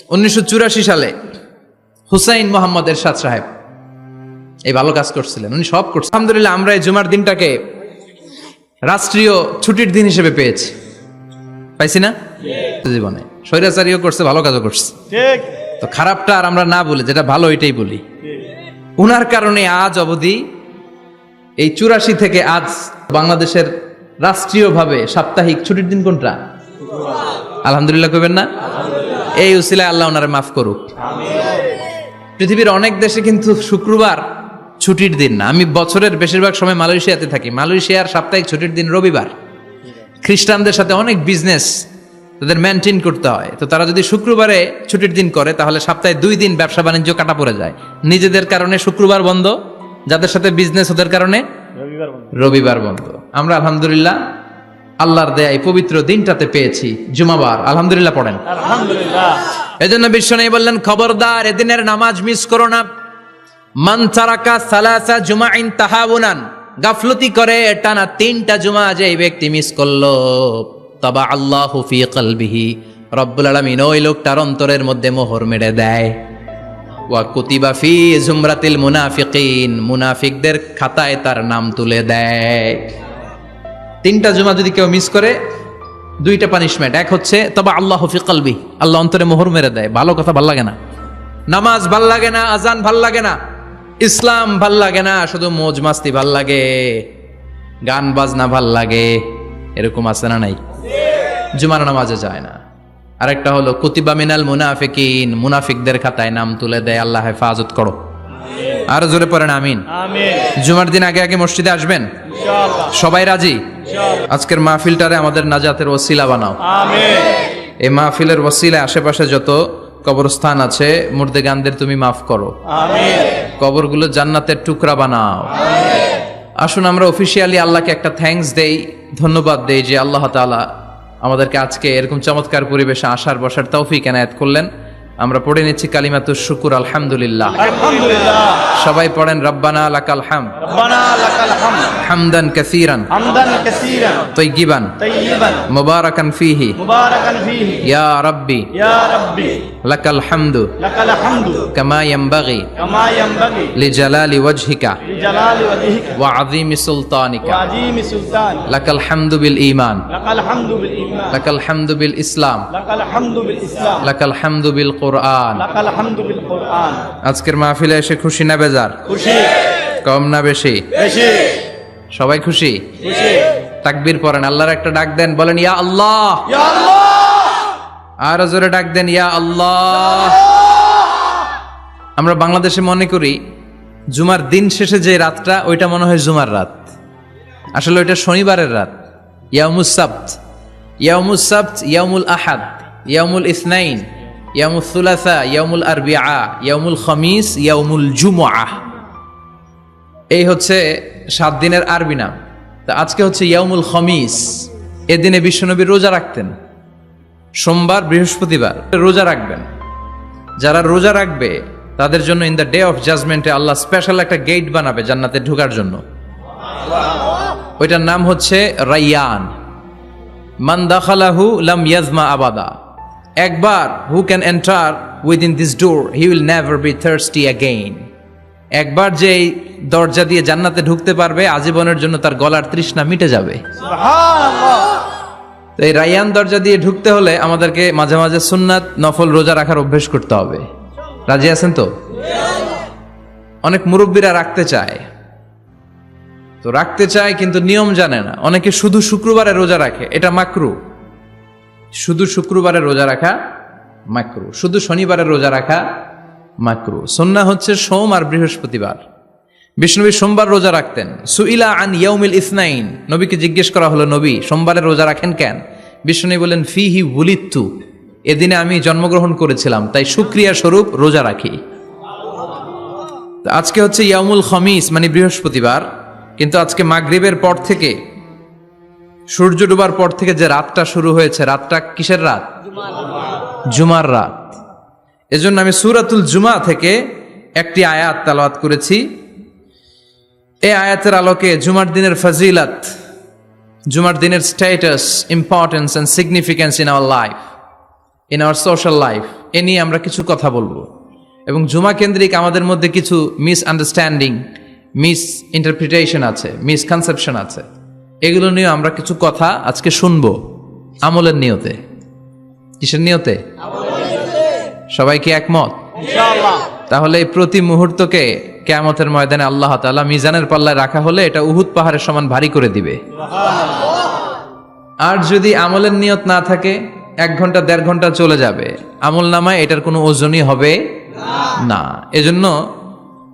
1984 সালে হুসাইন মোহাম্মদ এরশাদ সাহেব এই ভালো কাজ করছিলেন, উনি সব করছেন। আলহামদুলিল্লাহ আমরা এই জুমার দিনটাকে রাষ্ট্রীয় ছুটির দিন হিসেবে পেয়েছি, পাইছি না? জীবনে স্বৈরাচারীও করছে, ভালো কাজও করছে, তো খারাপটা আর আমরা না বলি, যেটা ভালো এটাই বলি। উনার কারণে আজ অবধি এই 84 থেকে আজ বাংলাদেশের রাষ্ট্রীয়ভাবে সাপ্তাহিক ছুটির দিন কোনটা? আলহামদুলিল্লাহ কইবেন না? এই উসিলায় আল্লাহ ওনারে মাফ করুক। পৃথিবীর অনেক দেশে কিন্তু শুক্রবার ছুটির দিন না। আমি বছরের বেশিরভাগ সময় মালয়েশিয়াতে থাকি। মালয়েশিয়ার সাপ্তাহিক ছুটির দিন রবিবার। খ্রিস্টানদের সাথে অনেক বিজনেস তাদের মেনটেন করতে হয়, তো তারা যদি শুক্রবারে ছুটির দিন করে তাহলে সপ্তাহে 2 দিন ব্যবসা বাণিজ্য কাটা পড়ে যায়। নিজেদের কারণে শুক্রবার বন্ধ, যাদের সাথে বিজনেস ওদের কারণে রবিবার বন্ধ। আমরা আলহামদুলিল্লাহ আল্লাহর দেয়া এই পবিত্র দিনটাতে পেয়েছি জুমাবার। আলহামদুলিল্লাহ পড়েন আলহামদুলিল্লাহ। এজন্য বিশ্বনবী বললেন, খবরদার এদিনের নামাজ মিস করো না। মান তারাকা সালাসা জুমাইন তাহাউনান, গাফলতি করে টানা 3টা জুমা যে ব্যক্তি মিস করলো, তবা আল্লাহু ফি কলবিহি, রব্বুল আলামিন ওই লোকটার অন্তরের মধ্যে মোহর মেরে দেয়। ওয়া কুতিবা ফি জুমরাতিল মুনাফিকিন, মুনাফিকদের খাতায় তার নাম তুলে দেয়। 3টা জুমা যদি কেউ মিস করে 2টা পানিশমেন্ট। এক হচ্ছে তবা আল্লাহু ফি কলবি, আল্লাহ অন্তরে মোহর মেরে দেয়। ভালো কথা ভাল লাগে না, নামাজ ভাল লাগে না, আজান ভাল লাগে না, ইসলাম ভাল লাগে না, শুধু মৌজ মাস্তি ভাল লাগে, গান বাজনা ভাল লাগে, এরকম আছে না? নাই, জুমার নামাজে যায় না। আরেকটা হলো কুতিবা মিনাল মুনাফিকিন, মুনাফিকদের খাতায় নাম তুলে দেয়। আল্লাহ হেফাজত করো। আর জোরে পড়েন আমিন। আমিন। জুমার দিন আগে আগে মসজিদে আসবেন ইনশাআল্লাহ। সবাই রাজি? ইনশাআল্লাহ। আজকের মাহফিলটারে আমাদের নাজাতের ওসিলা বানাও। আমিন। এই মাহফিলের ওসিলায় আশেপাশে যত কবরস্থান আছে মুর্দেগানদের তুমি মাফ করো। আমিন। কবরগুলো জান্নাতের টুকরা বানাও। আসুন আমরা অফিসিয়ালি আল্লাহকে একটা থ্যাঙ্কস দেই, ধন্যবাদ দেই যে আল্লাহ তাআলা আমাদেরকে আজকে এরকম চমৎকার পরিবেশে আসার বসার তৌফিক এনায়েত করলেন। আমরা পড়ে নিচ্ছি কালিমাতুশ শুকুর, আলহামদুলিল্লাহ। আলহামদুলিল্লাহ। সবাই পড়েন রব্বানা লাকাল হামদ, রব্বানা লাকাল হামদ, হামদান কাসীরান হামদান কাসীরান, তাইয়িবান তাইয়িবান, মুবারাকান ফীহি, মুবারাকান ফীহি, ইয়া রাব্বি ইয়া রাব্বি, লাকাল হামদু লাকাল হামদু, কামা ইয়ানবাগি কামা ইয়ানবাগি, লিজালালি ওয়াজহিকা লিজালালি ওয়াজহিকা, ওয়া আযীমি সুলতানিকা। ওয়া আযীমি সুলতান, লাকাল হামদু বিল ঈমান, লাকাল হামদু বিল ঈমান, লাকাল হামদু বিল ইসলাম, লাকাল হামদু বিল ইসলাম, লাকাল হামদু বিল কুরআন। লাকাল হামদু বিল কুরআন। আজকের মাহফিলে এসে খুশি না বেজার? খুশি। কম না বেশি? বেশি। সবাই খুশি? খুশি। তাকবীর পড়েন, আল্লাহর একটা ডাক দেন, বলেন ইয়া আল্লাহ। ইয়া আল্লাহ। আর জোরে ডাক দেন, ইয়া আল্লাহ। আমরা বাংলাদেশে মনে করি জুমার দিন শেষে যে রাতটা ওইটা মনে হয় জুমার রাত, আসলে ওইটা শনিবারের রাত। ইয়াউমুস সাবত, ইয়াউমুস সাবত, ইয়াউমুল আহাদ, ইয়াউমুল ইসনাইন, ইয়াউমুল সুলাসা, ইয়াউমুল আরবিআ, ইয়াউমুল খামিস, ইয়াউমুল জুমআহ। এই হচ্ছে 7 দিনের আরবি নাম। তা আজকে হচ্ছে ইয়াউমুল খামিস। এদিনে বিশ্বনবী রোজা রাখতেন, সোমবার বৃহস্পতিবার রোজা রাখবেন। যারা রোজা রাখবে তাদের জন্য ইন দ্য ডে অফ জাজমেন্টে আল্লাহ স্পেশাল একটা গেট বানাবে জান্নাতে ঢোকার জন্য। ওইটার নাম হচ্ছে রাইয়ান। মান দাখালাহু লাম ইয়াজমা আবাদা। একবার who can enter within this door he will never be thirsty again. একবার যে এই দরজা দিয়ে জান্নাতে ঢুকতে পারবে আজীবনের জন্য তার গলার তৃষ্ণা মিটে যাবে। সুবহানাল্লাহ। তো এই রাইয়ান দরজা দিয়ে ঢুকতে হলে আমাদেরকে মাঝে মাঝে সুন্নাত নফল রোজা রাখার অভ্যেস করতে হবে। রাজি আছেন তো? অনেক মুরব্বীরা রাখতে চায়, তো রাখতে চায় কিন্তু নিয়ম জানে না। অনেকে শুধু শুক্রবারে রোজা রাখে, এটা মাকরু। শুধু শুক্রবারে রোজা রাখা মাকরু, শুধু শনিবারে রোজা রাখা মাকরু। সুন্নাহ হচ্ছে সোম আর বৃহস্পতিবার। বিষ্ণুনবী সোমবার রোজা রাখতেন। সুইলা আন ইয়াউমিল ইসনাইন, নবীকে জিজ্ঞেস করা হলো, নবী সোমবারে রোজা রাখেন কেন? বিষ্ণুনবী বলেন, ফিহি উলিদতু, এদিনে আমি জন্মগ্রহণ করেছিলাম, তাই শুকরিয়া স্বরূপ রোজা রাখি। আজকে হচ্ছে ইয়াউমুল খামিস মানে বৃহস্পতিবার, কিন্তু আজকে মাগরিবের পর থেকে সূর্য ডুবার পর থেকে যে রাতটা শুরু হয়েছে, রাতটা কিসের রাত? জুমার রাত। এজন্য আমি সূরাতুল জুমা থেকে একটি আয়াত তেলাওয়াত করেছি। এই আয়াতের আলোকে জুমার দিনের ফজিলত, জুমার দিনের status, importance and significance in our life, in our social life, এ নিয়ে আমরা কিছু কথা বলবো। এবং জুমা কেন্দ্রিক আমাদের মধ্যে কিছু মিসআন্ডারস্ট্যান্ডিং, মিস ইন্টারপ্রিটেশন আছে, মিসকনসেপশন আছে, এগুলো নিয়ে আমরা কিছু কথা আজকে শুনবো আমলের নিয়তে। কিসের নিয়তে? সবাই কি একমত? ইনশাআল্লাহ। তাহলে এই প্রতি মুহূর্তকে কিয়ামতের ময়দানে আল্লাহ তাআলা মিজানের পাল্লায় রাখা হলে এটা উহুদ পাহাড়ের সমান ভারী করে দিবে। আর যদি আমলের নিয়ত না থাকে, 1 ঘন্টা 1.5 ঘন্টা চলে যাবে, আমল নামায় এটার কোনো ওজনই হবে না। এজন্য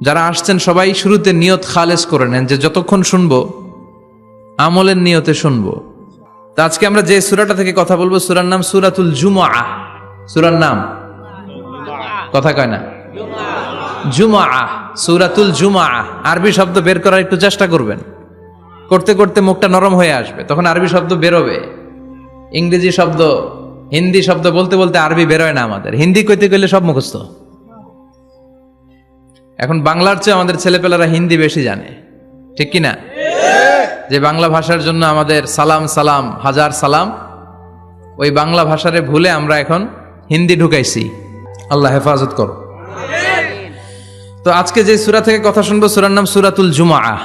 যারা আসছেন সবাই শুরুতে নিয়ত খালেস করে নেন যে যতক্ষণ শুনবো আমলের নিয়তে শুনবো। তো আজকে আমরা যে সূরাটা থেকে কথা বলবো, সূরার নাম সূরাতুল জুমআহ। সূরার নাম কথা কয় না, জুমআহ, সূরাতুল জুমআহ। আরবি শব্দ বের করার একটু চেষ্টা করবেন, করতে করতে মুখটা নরম হয়ে আসবে, তখন আরবি শব্দ বেরোবে। ইংরেজি শব্দ, হিন্দি শব্দ বলতে বলতে আরবি বেরোয় না আমাদের। হিন্দি কইতে গেলে সব মুখস্থ। এখন বাংলার চেয়ে আমাদের ছেলেপেলারা হিন্দি বেশি জানে, ঠিক কি না? যে বাংলা ভাষার জন্য আমাদের সালাম সালাম হাজার সালাম, ওই বাংলা ভাষারে ভুলে আমরা এখন হিন্দি ঢুকাইছি। আল্লাহ হেফাজত করো। তো আজকে যে সূরা থেকে কথা শুনবো, সূরার নাম সূরাতুল জুমআহ।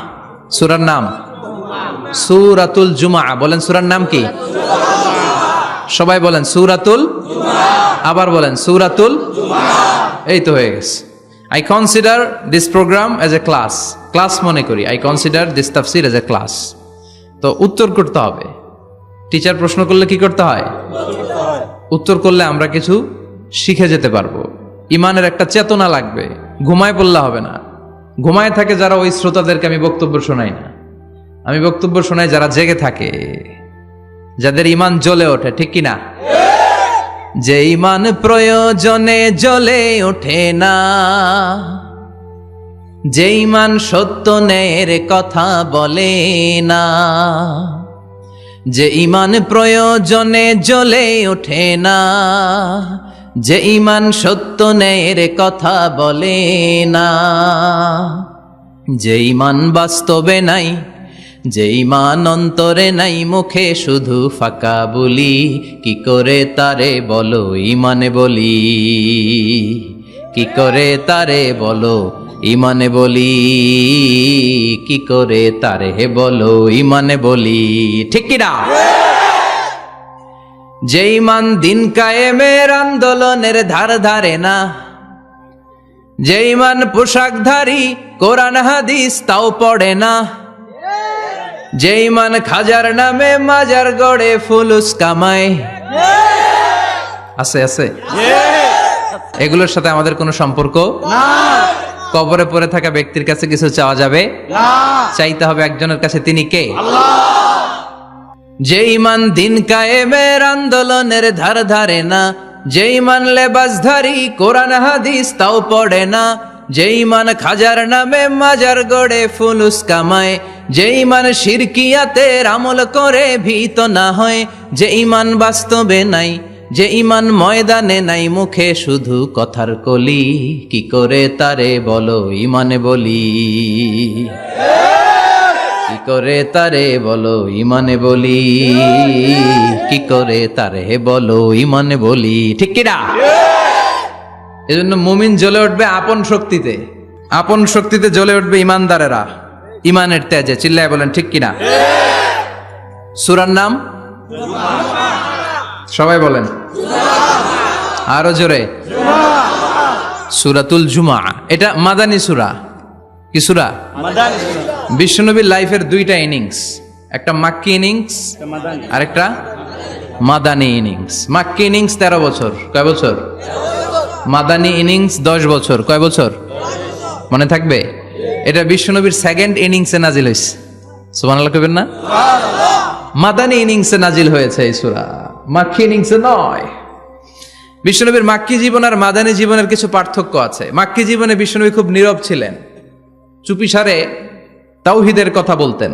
সূরার নাম সূরাতুল জুমআহ। বলেন সূরার নাম কি? সবাই বলেন সূরাতুল, আবার বলেন সূরাতুল। এই তো হয়ে গেছে। I consider this program as a class মনে করি। I consider this tafsir as a class। তো উত্তর করতে হবে। টিচার প্রশ্ন করলে কি করতে হয়? উত্তর করলে আমরা কিছু শিখে যেতে পারবো। ইমানের একটা চেতনা লাগবে, ঘুমায় পড়লে হবে না। ঘুমায় থাকে যারা, ওই শ্রোতাদেরকে আমি বক্তব্য শোনাই না। আমি বক্তব্য শোনাই যারা জেগে থাকে, যাদের ইমান জ্বলে ওঠে, ঠিক কি না? যে ইমান প্রয়োজনে জ্বলে ওঠে না, যে ইমান সত্য ন্যায়ের কথা বলে না, যে ইমান প্রয়োজনে জ্বলে ওঠে না, যে ইমান সত্য ন্যায়ের কথা বলে না, যে ইমান বাস্তবে নাই, যে ইমান অন্তরে নাই, মুখে শুধু ফাঁকা বলি, কি করে তারে বলো ইমানে বলি, কি করে তারে বলো ইমানে বলি, কি করে তারে বলো ইমানে বলি, ঠিক কিনা? যে ইমান দিন কায়েমের আন্দোলনের ধার ধারে না, যে ইমান পোশাকধারী কোরআন হাদিস তাও পড়ে না, যে ইমান খাজার নামে মাজার গড়ে ফুলুস কামায়, আছে আছে, এগুলোর সাথে আমাদের কোনো সম্পর্ক না। কবরে পড়ে থাকা ব্যক্তির কাছে কিছু চাওয়া যাবে না। চাইতে হবে একজনের কাছে, তিনি কে? আল্লাহ। যে ইমান দিন কায়েমের আন্দোলনের ধার ধারে না, যে ইমান লেবাসধারী কোরআন হাদিস তাও পড়ে না, যে ইমান খাজার নামে মাজার গড়ে ফুলুস কামায়, যে ইমান শিরকিয়াতের আমল করে ভীত না হয়, যে ইমান বাস্তবে নাই, যে ইমান ময়দানে নাই, মুখে শুধু কথার কলি, কি করে তারে বলো ইমানে বলি, কি করে তারে বলো ইমানে বলি, কি করে তারে বলো ইমানে বলি, ঠিক কিনা? এজন্য মুমিন জ্বলে উঠবে আপন শক্তিতে, আপন শক্তিতে জ্বলে উঠবে ইমানদারেরা ইমানের তেজে। চিল্লায় বলেন ঠিক কিনা? সূরার নাম সবাই বলেন আরো জোরে, সূরাতুল জুমআহ। এটা মাদানী সূরা। কি সূরা? মাদানী। বিশ্বনবীর লাইফের 2টা ইনিংস, একটা মাক্কি ইনিংস মাদানী। আর একটা মাদানী ইনিংস। মাক্কি ইনিংস 13 বছর, কয় বছর? মাদানী ইনিংস 10 বছর, কয় বছর? মনে থাকবে? এটা বিশ্বনবীর 2nd ইনিংসে নাজিল হয়েছে। সুবহানাল্লাহ কইবেন না? মাদানী ইনিংসে নাজিল হয়েছে এই সূরা, মাক্কি ইনিংসে নয়। বিশ্বনবীর মাক্কি জীবন আর মাদানী জীবনের কিছু পার্থক্য আছে। মাক্কি জীবনে বিশ্বনবী খুব নীরব ছিলেন, চুপিসারে তাওহীদের কথা বলতেন।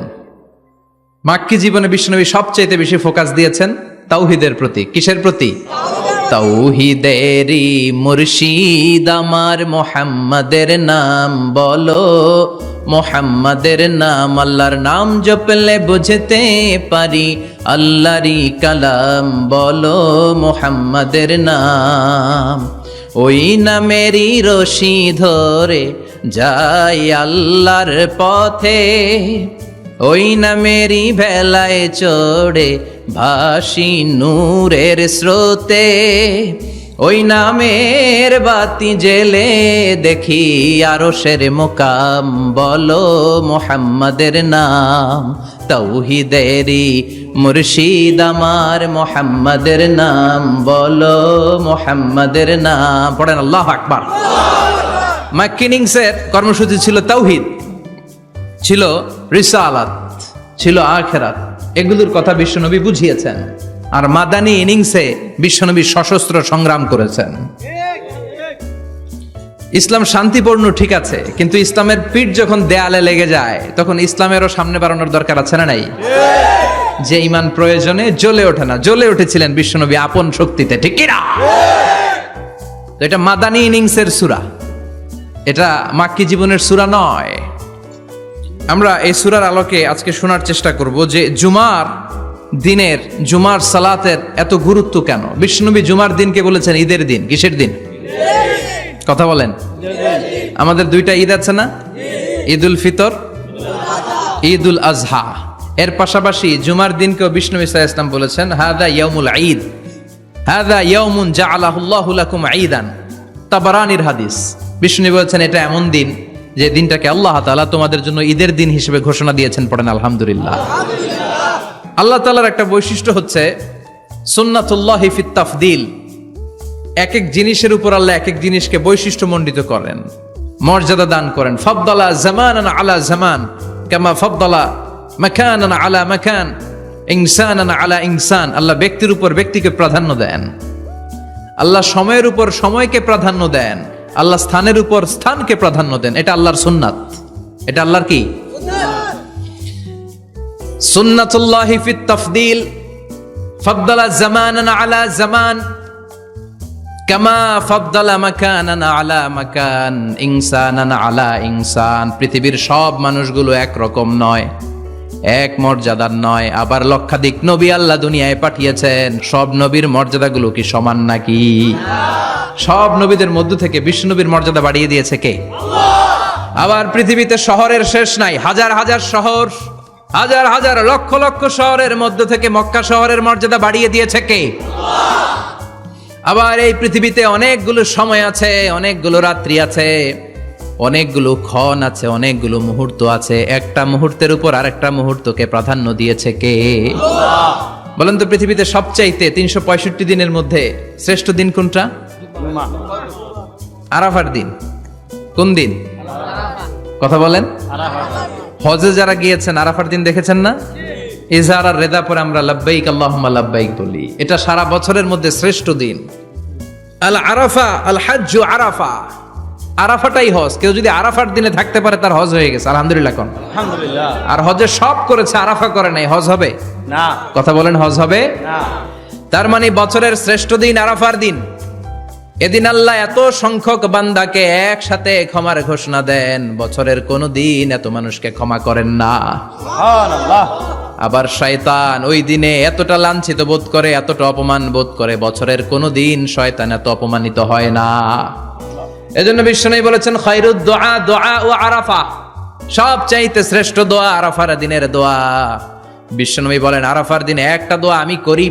মাক্কি জীবনে বিশ্বনবী সবচেয়ে বেশি ফোকাস দিয়েছেন তাওহীদের প্রতি। কিসের প্রতি? তাওহীদেরই মুর্শিদ আমার মুহাম্মাদের নাম বলো, মুহাম্মাদের নাম, আল্লাহর নাম জপলে বুঝতে পারি, আল্লাহরই কালাম বলো মুহাম্মাদের নাম, ওই নামেরই রশি ধরে যাই আল্লাহর পথে, ওই নামেরই ভেলায় চড়ে ভাসি নূরের স্রোতে, ওই নামের বাতি জেলে দেখি আরশের মুকাম বলো মুহাম্মাদের নাম, তাওহীদেরই মুর্শিদ আমার মুহাম্মাদের নাম বলো মুহাম্মাদের নাম। পড়েন আল্লাহু আকবার। মাক্কিনিংসের কর্মসূচি ছিল তাওহীদ, ছিল রিসালাত, ছিল আখিরাত, এগুলোর কথা বিশ্বনবী বুঝিয়েছেন। আর মাদানী ইনিংসে বিশ্বনবী সশস্ত্র সংগ্রাম করেছেন। ইসলাম শান্তিপূর্ণ ঠিক আছে, কিন্তু ইসলামের পিঠ যখন দেয়ালে লেগে যায় তখন ইসলামেরও সামনে বাড়ানোর দরকার আছে না নাই? যে ইমান প্রয়োজনে জ্বলে ওঠে না, জ্বলে উঠেছিলেন বিশ্বনবী আপন শক্তিতে, ঠিক কি না? তো এটা মাদানী ইনিংসের সূরা, এটা মাক্কি জীবনের সূরা নয়। আমরা এই সূরার আলোকে আজকে শোনার চেষ্টা করব যে জুমার দিনের, জুমার সালাতের এত গুরুত্ব কেন। বিশ্বনবী জুমার দিনকে বলেছেন ঈদের দিন। কিসের দিন? কথা বলেন। আমাদের দুইটা ঈদ আছে না, ঈদুল ফিতর, ঈদুল আজহা। এর পাশাপাশি জুমার দিনকেও বিশ্বনবী সাল্লাল্লাহু আলাইহি ওয়াসাল্লাম বলেছেন হাদা ইয়াউমুল ঈদ, হাদা ইয়াউমুন জাআলাহুল্লাহু লাকুম ঈদান। তাবারানির হাদিস। বিশ্বনবী বলেছেন এটা এমন দিন যে দিনটাকে আল্লাহ তাআলা তোমাদের জন্য ঈদের দিন হিসেবে ঘোষণা দিয়েছেন। পড়েন আলহামদুলিল্লাহ। আল্লাহ তাআলার একটা বৈশিষ্ট্য হচ্ছে সুন্নাতুল্লাহি ফিত তাফদিল। এক এক জিনিসের উপর আল্লাহ এক এক জিনিসকে বৈশিষ্ট্যমণ্ডিত করেন, মর্যাদা দান করেন। ফাদ্দালা জামানান আলা জামান কামা ফাদ্দালা মাকানান আলা মাকান, ইনসানান আলা ইনসান। আল্লাহ ব্যক্তির উপর ব্যক্তিকে প্রাধান্য দেন, আল্লাহ সময়ের উপর সময়কে প্রাধান্য দেন, আল্লাহ স্থানের উপর স্থানকে প্রাধান্য দেন। এটা আল্লাহর সুন্নাত। এটা আল্লাহর কি? সুন্নাতুল্লাহি ফিত তাফদিল। ফাদ্দালা জামানান আলা জামান কামা ফাদ্দালা মাকানান আলা মাকান, ইনসানান আলা ইনসান। পৃথিবীর সব মানুষগুলো একরকম নয়, এক মর্যাদার নয়। আবার লক্ষাধিক নবী আল্লাহ দুনিয়ায় পাঠিয়েছেন, সব নবীর মর্যাদাগুলো কি সমান নাকি? সব নবীদের মধ্য থেকে বিশ্বনবীর মর্যাদা বাড়িয়ে দিয়েছে কে? আবার পৃথিবীতে শহরের শেষ নাই, হাজার হাজার শহর, হাজার হাজার লক্ষ লক্ষ শহরের মধ্য থেকে মক্কা শহরের মর্যাদা বাড়িয়ে দিয়েছে কে? আবার এই পৃথিবীতে অনেকগুলো সময় আছে, অনেকগুলো রাত্রি আছে, অনেকগুলো ক্ষণ আছে, অনেকগুলো মুহূর্ত আছে। একটা মুহূর্তের উপর আরেকটা মুহূর্তকে প্রাধান্য দিয়েছে কে? বলেন তো, পৃথিবীতে সবচাইতে 365 দিনের মধ্যে শ্রেষ্ঠ দিন কোনটা? আরাফার দিন। কোন দিন? কথা বলেন। হজে যারা গিয়েছেন আরাফার দিন দেখেছেন না? ইজহার আর রেদা পরে আমরা লাব্বাইক আল্লাহুম্মা লাব্বাইক বলি। এটা সারা বছরের মধ্যে শ্রেষ্ঠ দিন। আল আরাফা আল হাজ্জু আরাফা। আরাফাটাই হজ। কেউ যদি আরাফার দিনে থাকতে পারে তার হজ হয়ে গেছে। আলহামদুলিল্লাহ কোন? আলহামদুলিল্লাহ। আর হজে সব করেছে, আরাফা করে নাই, হজ হবে না। কথা বলেন, হজ হবে না। তার মানে বছরের শ্রেষ্ঠ দিন আরাফার দিন। এদিন আল্লাহ এত সংখ্যক বান্দাকে একসাথে ক্ষমার ঘোষণা দেন, বছরের কোন দিন এত মানুষকে ক্ষমা করেন না। সুবহানাল্লাহ। আবার শয়তান ওই দিনে এতটা লাঞ্ছিত বোধ করে, এতটা অপমান বোধ করে, বছরের কোন দিন শয়তান এত অপমানিত হয় না। এজন্য বিশ্বনবী বলেছেন খায়রুদ দুআ দুআ ও আরাফা। সব চাইতে শ্রেষ্ঠ দোয়া আরাফার দিনের দোয়া। বিশ্বনবী বলেন আরাফার দিনে একটা দোয়া আমি করি,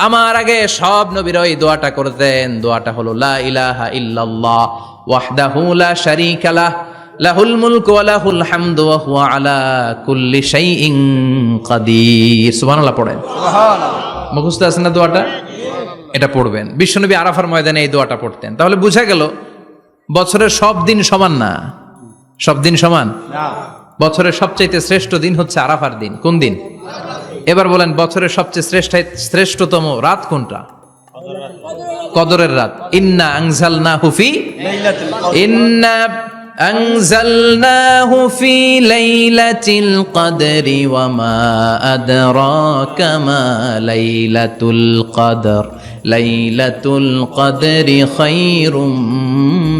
আমার আগে সব নবীরা ওই দোয়াটা করতেন। দোয়াটা হলো লা ইলাহা ইল্লাল্লাহ ওয়াহদাহু লা শারীকা লাহ লাহুল মুলকু ওয়া লাহুল হামদু ওয়া হুয়া আলা কুল্লি শাইইন কাদির। সুবহানাল্লাহ পড়েন। সুবহানাল্লাহ। মুখস্থ আছে না দোয়াটা? এটা পড়বেন। বিশ্বনবী আরাফার ময়দানে এই দোয়াটা পড়তেন। তাহলে বোঝা গেল বছরের সব দিন সমান না। সব দিন সমান না। বছরের সবচেয়ে শ্রেষ্ঠ দিন হচ্ছে আরাফার দিন। কোন দিন? এবার বলেন বছরের সবচেয়ে শ্রেষ্ঠতম রাত কোনটা? কদরের রাত। ইন্না আনজালনাহু ফি লাইলাতুল কদর। ইন্না আনজালনাহু ফি লাইলাতিল কদরি ওয়া মা আদরাকা মা লাইলাতুল কদর লাইলাতুল কদরি খায়রুম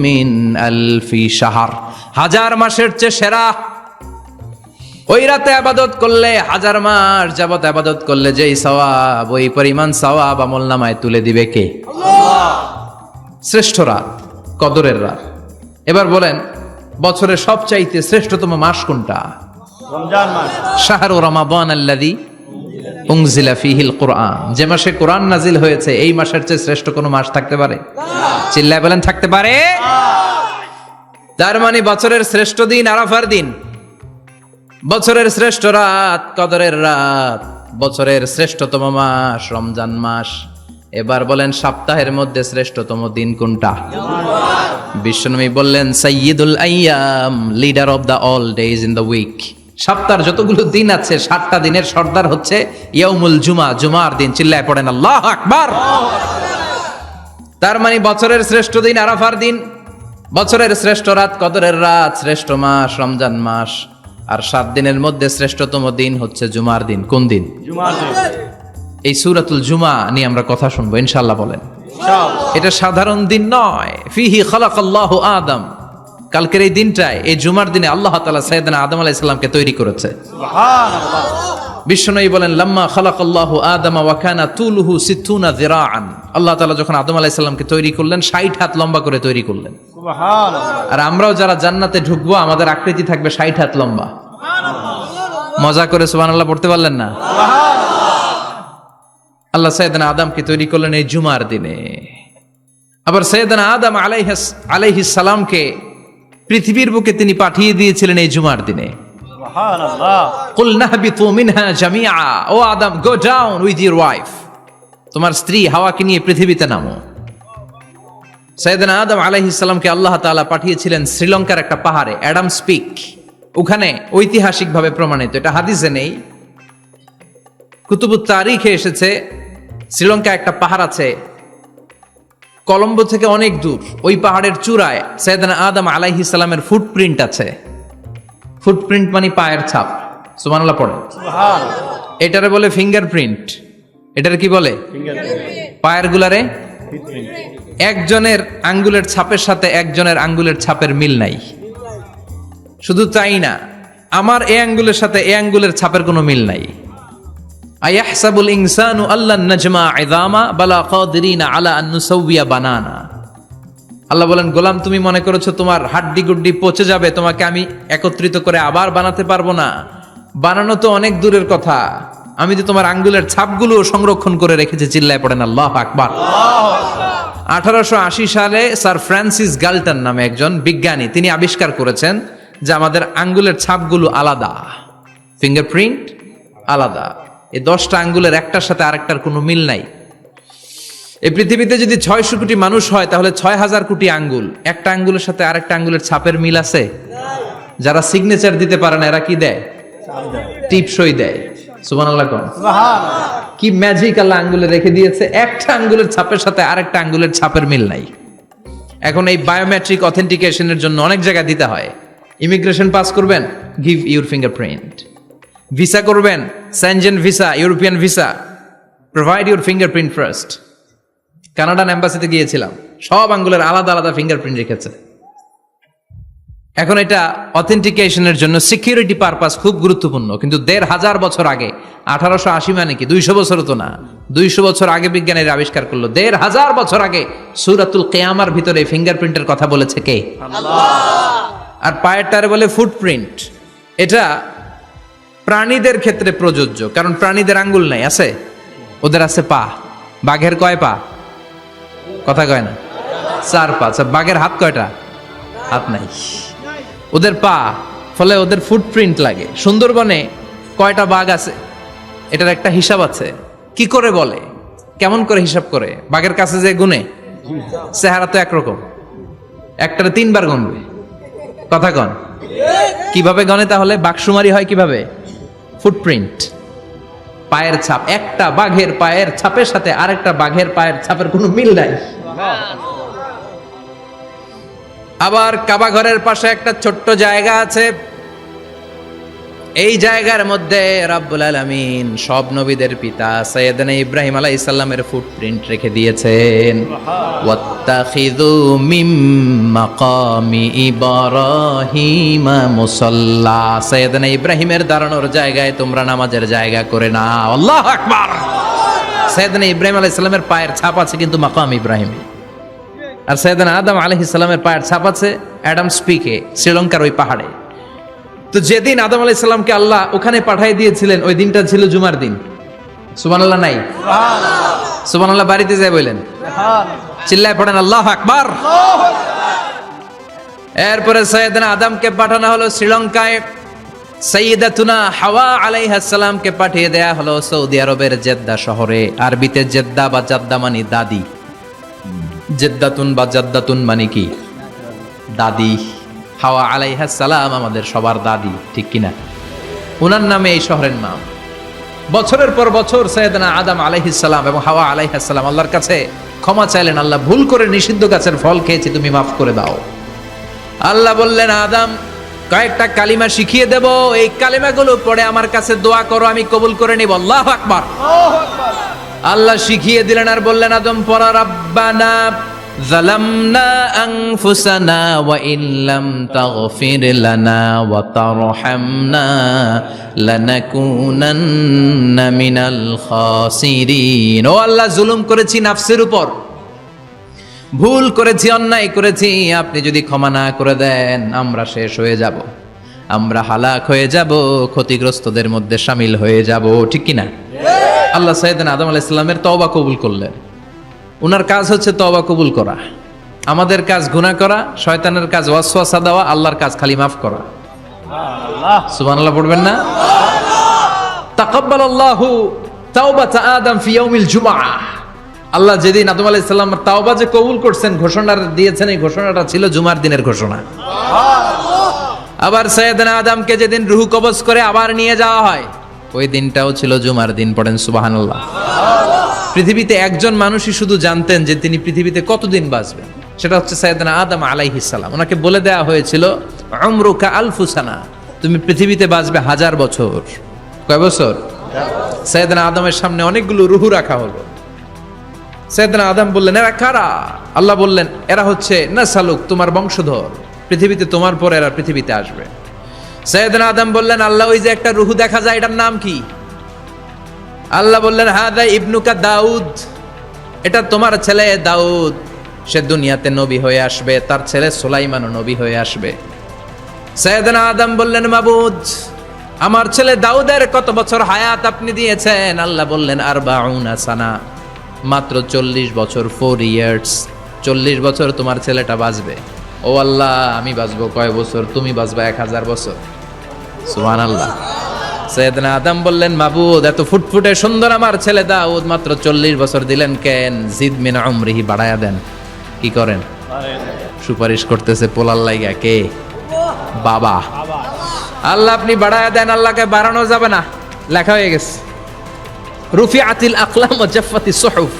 মিন আলফি শাহর। হাজার মাসের চেয়ে সেরা ওই রাতে আবাদত করলে, হাজার মাস যাবত আবাদত করলে যেই সওয়াব, ওই পরিমাণ সওয়াব আমলনামায় তুলে দিবে কে? শ্রেষ্ঠ রাত, কদরের রাত। এবার বলেন, বছরের সবচাইতে শ্রেষ্ঠতম মাস কোনটা? রমজান মাস। শাহরু রমাদান আল্লাযী উনজিলা ফীহিল কুরআন। যে মাসে কোরআন নাজিল হয়েছে, এই মাসের চেয়ে শ্রেষ্ঠ কোনো মাস থাকতে পারে? চিল্লায় বলেন, থাকতে পারে? তার মানে বছরের শ্রেষ্ঠ দিন আরাফার দিন, বছরের শ্রেষ্ঠ রাত কদরের রাত, বছরের শ্রেষ্ঠতম মাস রমজান মাস। এবার বলেন, সপ্তাহের মধ্যে শ্রেষ্ঠতম দিন কোনটা? বিশ্বনবী বললেন, সাইয়্যিদুল আইয়াম, leader of the all days in the week. সপ্তাহের যতগুলো দিন আছে, 7টা দিনের সর্দার হচ্ছে ইয়াউমুল জুমা, জুমার দিন। চিল্লায় পড়েন আল্লাহু আকবার। তার মানে বছরের শ্রেষ্ঠ দিন আরাফার দিন, বছরের শ্রেষ্ঠ রাত কদরের রাত, শ্রেষ্ঠ মাস রমজান মাস, আর 7 দিনের মধ্যে শ্রেষ্ঠতম দিন হচ্ছে জুমার দিন। কোন দিন? জুমার দিন। এই সূরাতুল জুমা নিয়ে আমরা কথা শুনবো ইনশাআল্লাহ। বলেন, ইনশাআল্লাহ। এটা সাধারণ দিন নয়। ফিহি খালাকাল্লাহু আদম। কালকের এই দিনটায়, এই জুমার দিনে আল্লাহ তাআলা সাইয়েদনা আদম আলাইহিস সালামকে তৈরি করেছে। সুবহানাল্লাহ। বিশ্বনবী বলেন, লাম্মা খালাকাল্লাহু আদম ওয়া কানা তুলুহু 60 যিরাআন। আল্লাহ তাআলা যখন আদম আলাইহিস সালামকে তৈরি করলেন, 60 হাত লম্বা করে তৈরি করলেন। সুবহানাল্লাহ। আর আমরাও যারা জান্নাতে ঢুকবো, আমাদের আকৃতি থাকবে 60 হাত লম্বা। মজা করে সুবহানাল্লাহ পড়তে পারলেন না? আল্লাহ সাইয়েদনা আদমকে তৈরি করলেন এই জুমার দিনে। আবার সাইয়েদনা আদম আলাইহিস সালামকে পৃথিবীর বুকে তিনি পাঠিয়ে দিয়েছিলেন এই জুমার দিনে। সুবহানাল্লাহ। কুল নাহবিতু মিনহা জামিআ, O Adam, go down with your wife, তোমার স্ত্রী হাওয়াকে নিয়ে পৃথিবীতে নামো। সাইয়েদনা আদম আলাইহিস সালামকে আল্লাহ তাআলা পাঠিয়েছিলেন শ্রীলঙ্কার একটা পাহাড়ে, অ্যাডামস পিক। ওখানে ঐতিহাসিকভাবে প্রমাণিত, এটা হাদিসে নেই, কুতুবুত তারিখে এসেছে। শ্রীলঙ্কা একটা পাহাড় আছে, কলম্বো থেকে অনেক দূর। ওই পাহাড়ের চূড়ায় সাইয়েদনা আদম আলাইহিস সালামের ফুটপ্রিন্ট আছে। ফুটপ্রিন্ট মানে পায়ের ছাপ। সুবহানাল্লাহ পড়ে। সুবহানাল্লাহ। এটারে বলে ফিঙ্গারপ্রিন্ট। এটারে কি বলে? পায়ের গুলারে একজনের আঙ্গুলের ছাপের সাথে একজনের আঙ্গুলের ছাপের মিল নাই। শুধু তাই না, আমার এই আঙ্গুলের সাথে এই আঙ্গুলের ছাপের কোনো মিল নাই। আয়াহসাবুল ইনসানু আল্লান নাজমা ইযামা বালা কাদিরিনা আলা আন নুসাউবিয়া বানানা। আল্লাহ বলেন, গোলাম, তুমি মনে করেছো তোমার হাড্ডি গুড্ডি পচে যাবে, তোমাকে আমি একত্রিত করে আবার বানাতে পারবো না? বানানো তো অনেক দূরের কথা, আমি তো তোমার আঙ্গুলের ছাপগুলো সংরক্ষণ করে রেখেছি। চিল্লায় পড়েন আল্লাহু আকবার। 1880 সালে স্যার ফ্রান্সিস গাল্টন নামে একজন বিজ্ঞানী, তিনি আবিষ্কার করেছেন যে আমাদের আঙ্গুলের ছাপগুলো আলাদা, ফিঙ্গারপ্রিন্ট আলাদা। এই 10টা আঙ্গুলের একটার সাথে আরেকটার কোনো মিল নাই। এই পৃথিবীতে যদি 600 কোটি মানুষ হয়, তাহলে 6000 কোটি আঙ্গুল, একটা আঙ্গুলের সাথে আরেকটা আঙ্গুলের ছাপের মিল আছে? যারা সিগনেচার দিতে পারে না, এরা কি দেয়? টিপসই দেয়। সুবহানাল্লাহ কোন? সুবহানাল্লাহ। কি ম্যাজিক আল্লাহ আঙ্গুলে রেখে দিয়েছে, একটা আঙ্গুলের ছাপের সাথে আরেকটা আঙ্গুলের ছাপের মিল নাই। এখন এই বায়োমেট্রিক অথেন্টিকেশনের জন্য অনেক জায়গায় দিতে হয়। ইমিগ্রেশন পাস করবেন, গিভ ইউর ফিঙ্গারপ্রিন্ট। ভিসা করবেন, Schengen visa, European visa, provide your fingerprint first. Canadian এম্বাসিতে গিয়েছিলাম, সব আঙ্গুলের আলাদা আলাদা ফিঙ্গারপ্রিন্ট রেখেছে। এখন এটা অথেন্টিকেশনের জন্য সিকিউরিটি পারপাস খুব গুরুত্বপূর্ণ। কিন্তু 1500 বছর আগে, 1880 মানে কি 200 বছর তো না, 200 বছর আগে বিজ্ঞানীরা আবিষ্কার করলো। 1500 বছর আগে সূরাতুল কিয়ামার ভিতরে ফিঙ্গারপ্রিন্টের কথা বলেছে কে? আল্লাহ। আর পায়েরটারে বলে ফুটপ্রিন্ট। এটা প্রাণীদের ক্ষেত্রে প্রযোজ্য, কারণ প্রাণীদের আঙ্গুল নাই, আছে? ওদের আছে পা। বাঘের কয় পা? কথা কয় না, 4 পা। বাঘের হাত কয়টা? হাত নাই, ওদের পা। ফলে ওদের ফুটপ্রিন্ট লাগে। সুন্দরবনে কয়টা বাঘ আছে, এটার একটা হিসাব আছে। কি করে বলে, কেমন করে হিসাব করে? বাঘের কাছে যে গুনে, চেহারা তো একরকম, একটারে 3 বার গুনবে। কথা কন? কিভাবে গনে তাহলে? বাঘশুমারি হয় কিভাবে? ফুটপ্রিন্ট, পায়ের ছাপ। একটা বাঘের পায়ের ছাপের সাথে আরেকটা বাঘের পায়ের ছাপের কোনো মিল নাই। আবার কাবা ঘরের পাশে একটা ছোট্ট জায়গা আছে, এই জায়গার মধ্যে রাব্বুল আলামিন সব নবীদের পিতা সাইয়েদনা ইব্রাহিম আলাইহিস সালামের ফুটপ্রিন্ট রেখে দিয়েছেন। ওয়াত্তাখিযু মিম মাকামি ইব্রাহিম মুসাল্লা, সাইয়েদনা ইব্রাহিমের দাঁড়ানোর জায়গায় তোমরা নামাজের জায়গা করে নাও। আল্লাহু আকবার। সাইয়েদনা ইব্রাহিম আলাইহিস সালামের পায়ের ছাপ আছে কিন্তু মাকাম ইব্রাহিম, আর সাইয়েদনা আদম আলাইহিস সালামের পায়ের ছাপ আছে অ্যাডামস পিকে, শ্রীলঙ্কার ওই পাহাড়ে। তো যেদিন আদম আলাইহিস সালামকে আল্লাহ ওখানে পাঠিয়ে দিয়েছিলেন ওই দিনটা ছিল জুমার দিন। সুবহানাল্লাহ নাই? সুবহানাল্লাহ বাড়িতে যাই বলেন, চিল্লায় পড়েন আল্লাহু আকবার। এরপরে সাইয়েদনা আদমকে পাঠানো হলো শ্রীলঙ্কায়, সাইয়্যিদাতুনা হাওয়া আলাইহিস সালামকে পাঠিয়ে দেয়া হলো সৌদি আরবের জেদ্দা শহরে। আরবিতে জেদ্দা বা জাদ্দা মানে দাদি, জেদ্দাতুন বা জাদ্দাতুন মানে কি? দাদি। হাওয়া আলাইহিস সালাম আমাদের সবার দাদি, ঠিক কিনা? ওনার নামে এই শহরের নাম। বছরের পর বছর সাইয়েদনা আদম আলাইহিস সালাম এবং হাওয়া আলাইহিস সালাম আল্লাহর কাছে ক্ষমা চাইলেন, আল্লাহ ভুল করে নিষিদ্ধ গাছের ফল খেয়েছি, তুমি মাফ করে দাও। আল্লাহ বললেন, আদম কয়েকটা কালিমা শিখিয়ে দেব, এই কালিমাগুলো পড়ে আমার কাছে দোয়া করো, আমি কবুল করে নিব। আল্লাহু আকবার। আল্লাহ শিখিয়ে দিলেন আর বললেন, আদম পড়া, রাব্বানা যালামনা আনফুসানা ওয়া ইল্লাম তাগফির লানা ওয়া তারহামনা লানাকুনান্না মিনাল খাসিরিন। ও আল্লাহ, জুলুম করেছি নাফসের উপর, ভুল করেছি, অন্যায় করেছি, আপনি যদি ক্ষমা না করে দেন আমরা শেষ হয়ে যাব, আমরা হালাক হয়ে যাব, ক্ষতিগ্রস্তদের মধ্যে শামিল হয়ে যাব, ঠিক কিনা? আল্লাহ সাইয়েদনা আদম আলাইহিস সালামের তওবা কবুল করলেন। উনার কাজ হচ্ছে তওবা কবুল করা, আমাদের কাজ গুনাহ করা, শয়তানের কাজ ওয়াসওয়াসা দেওয়া, আল্লাহর কাজ খালি মাফ করা। সুবহানাল্লাহ পড়বেন না? তাকাব্বালাল্লাহু তাওবাতা আদম ফি ইয়াউমিল জুমআহ। আল্লাহ যেদিন আদম আলাইহিস সালামের তাওবা যে কবুল করছেন, ঘোষণা দিয়েছেন, এই ঘোষণাটা ছিল জুমার দিনের ঘোষণা। আবার সাইয়েদনা আদমকে যেদিন রূহ কবজ করে আবার নিয়ে যাওয়া হয়, ওই দিনটাও ছিল জুমার দিন। পড়েন সুবহানাল্লাহ। পৃথিবীতে একজন মানুষই শুধু জানতেন যে তিনি পৃথিবীতে কতদিন বাঁচবেন, সেটা হচ্ছে সাইয়েদনা আদম আলাইহিস সালাম। ওনাকে বলে দেওয়া হয়েছিল, উমরুকা আলফু সানা, তুমি পৃথিবীতে বাঁচবে 1000 বছর। কয় বছর? সাইয়েদনা আদমের সামনে অনেকগুলো রূহ রাখা হলো। সাইয়েদনা আদম বললেন, এরা কারা? আল্লাহ বললেন, এরা হচ্ছে নাসালুক, তোমার বংশধর, পৃথিবীতে তোমার পর এরা পৃথিবীতে আসবে। সাইয়েদনা আদম বললেন, আল্লাহ ওই যে একটা রূহ দেখা যায়, এটার নাম কি? আল্লাহ বললেন, হাদা ইবনুকা দাউদ, এটা তোমার ছেলে দাউদ, সে দুনিয়াতে নবী হয়ে আসবে, তার ছেলে সুলাইমানও নবী হয়ে আসবে। সাইয়েদনা আদম বললেন, মাবুদ আমার ছেলে দাউদের কত বছর হায়াত আপনি দিয়েছেন? আল্লাহ বললেন, 40 সানা, মাত্র 40 বছর, 4 ইয়ার্স, 40 বছর তোমার ছেলেটা বাঁচবে। ও আল্লাহ, আমি বাঁচবো কয় বছর? তুমি বাঁচবা 1000 বছর। সুবহানাল্লাহ। সাইয়েদনা আদম বললেন, মাবুদ এত ফুটফুটে সুন্দর আমার ছেলে দাউদ, মাত্র 40 বছর দিলেন কেন? জিদ মিন উমরিহি, বাড়ায়া দেন। কি করেন? সুপারিশ করতেছে পোলার লাইগা কে? বাবা। আল্লাহ আপনি বাড়ায়া দেন। আল্লাহকে বাড়ানো যাবে না, লেখা হয়ে গেছে। রুফিআতিল আকলাম ওয়া জাফফাতিস সুহুফ,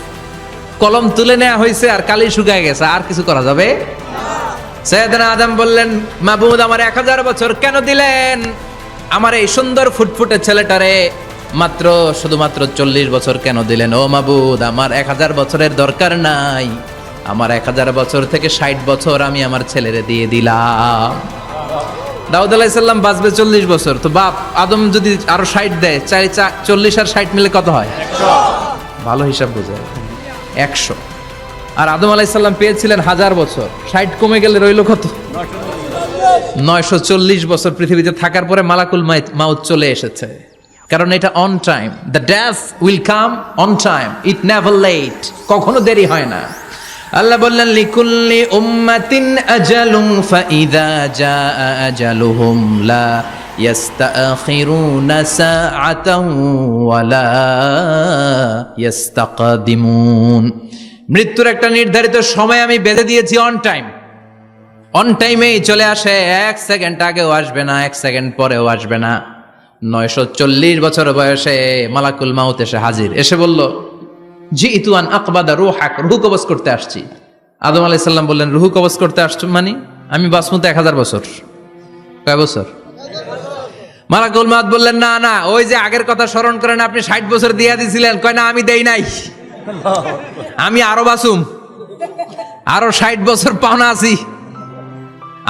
কলম তুলে নেওয়া হয়েছে আর কালি শুকায় গেছে, আর কিছু করা যাবে? সাইয়েদনা আদম বললেন, মাবুদ আমার 1000 বছর কেন দিলেন? আমার এই সুন্দর ফুটফুটে ছেলেটারে মাত্র শুধুমাত্র 40 বছর কেন দিলেন? ও মাবুদ, আমার 1000 বছরের দরকার নাই, আমার 1000 বছর থেকে 60 বছর আমি আমার ছেলেরে দিয়ে দিলাম। দাউদ আলাইহিস সালাম বাঁচবে 40 বছর, তো বাপ আদম যদি আরো 60 দেয়, 40 আর 60 মিলে কত হয়? 100। ভালো হিসাব বোঝায়, 100। আর আদম আলাইহিস সালাম পেয়েছিলেন 1000 বছর, 60 কমে গেলে রইল কত? 940 বছর পৃথিবীতে থাকার পরে মালাকুল মাউত চলে এসেছে, কারণ এটা on time. The death will come on time, it never late, কখনো দেরি হয় না। আল্লাহ বললেন, লিকুল্লি উম্মাতিন আজালুন ফাইযা জাআ আজালুহুম লা ইস্তাখিরুনা সাআতান ওয়া লা ইস্তাকদিমুন। মৃত্যুর একটা নির্ধারিত সময় আমি বেঁধে দিয়েছি, অন টাইম। অন টাইমেই চলে আসে, 1 সেকেন্ড আগেও আসবে না, 1 সেকেন্ড পরেও আসবে না। 940 বছর বয়সে মালাকুল মাউত এসে হাজির, এসে বলল, জিইতু আন আকবাদা রূহাক, রূহ কবজ করতে আসছি। আদম আলাইহিস সালাম বললেন, রূহ কবজ করতে আসছো মানে? আমি বাঁচবো তো 1000 বছর। কয় বছর? মালাকুল মাউত বললেন, না না, ওই যে আগের কথা স্মরণ করেন, আপনি 60 বছর দিয়া দিছিলেন। কয় না, আমি দেই নাই, আমি আরো বাসুম, আরো 60 বছর পাওনা আছি,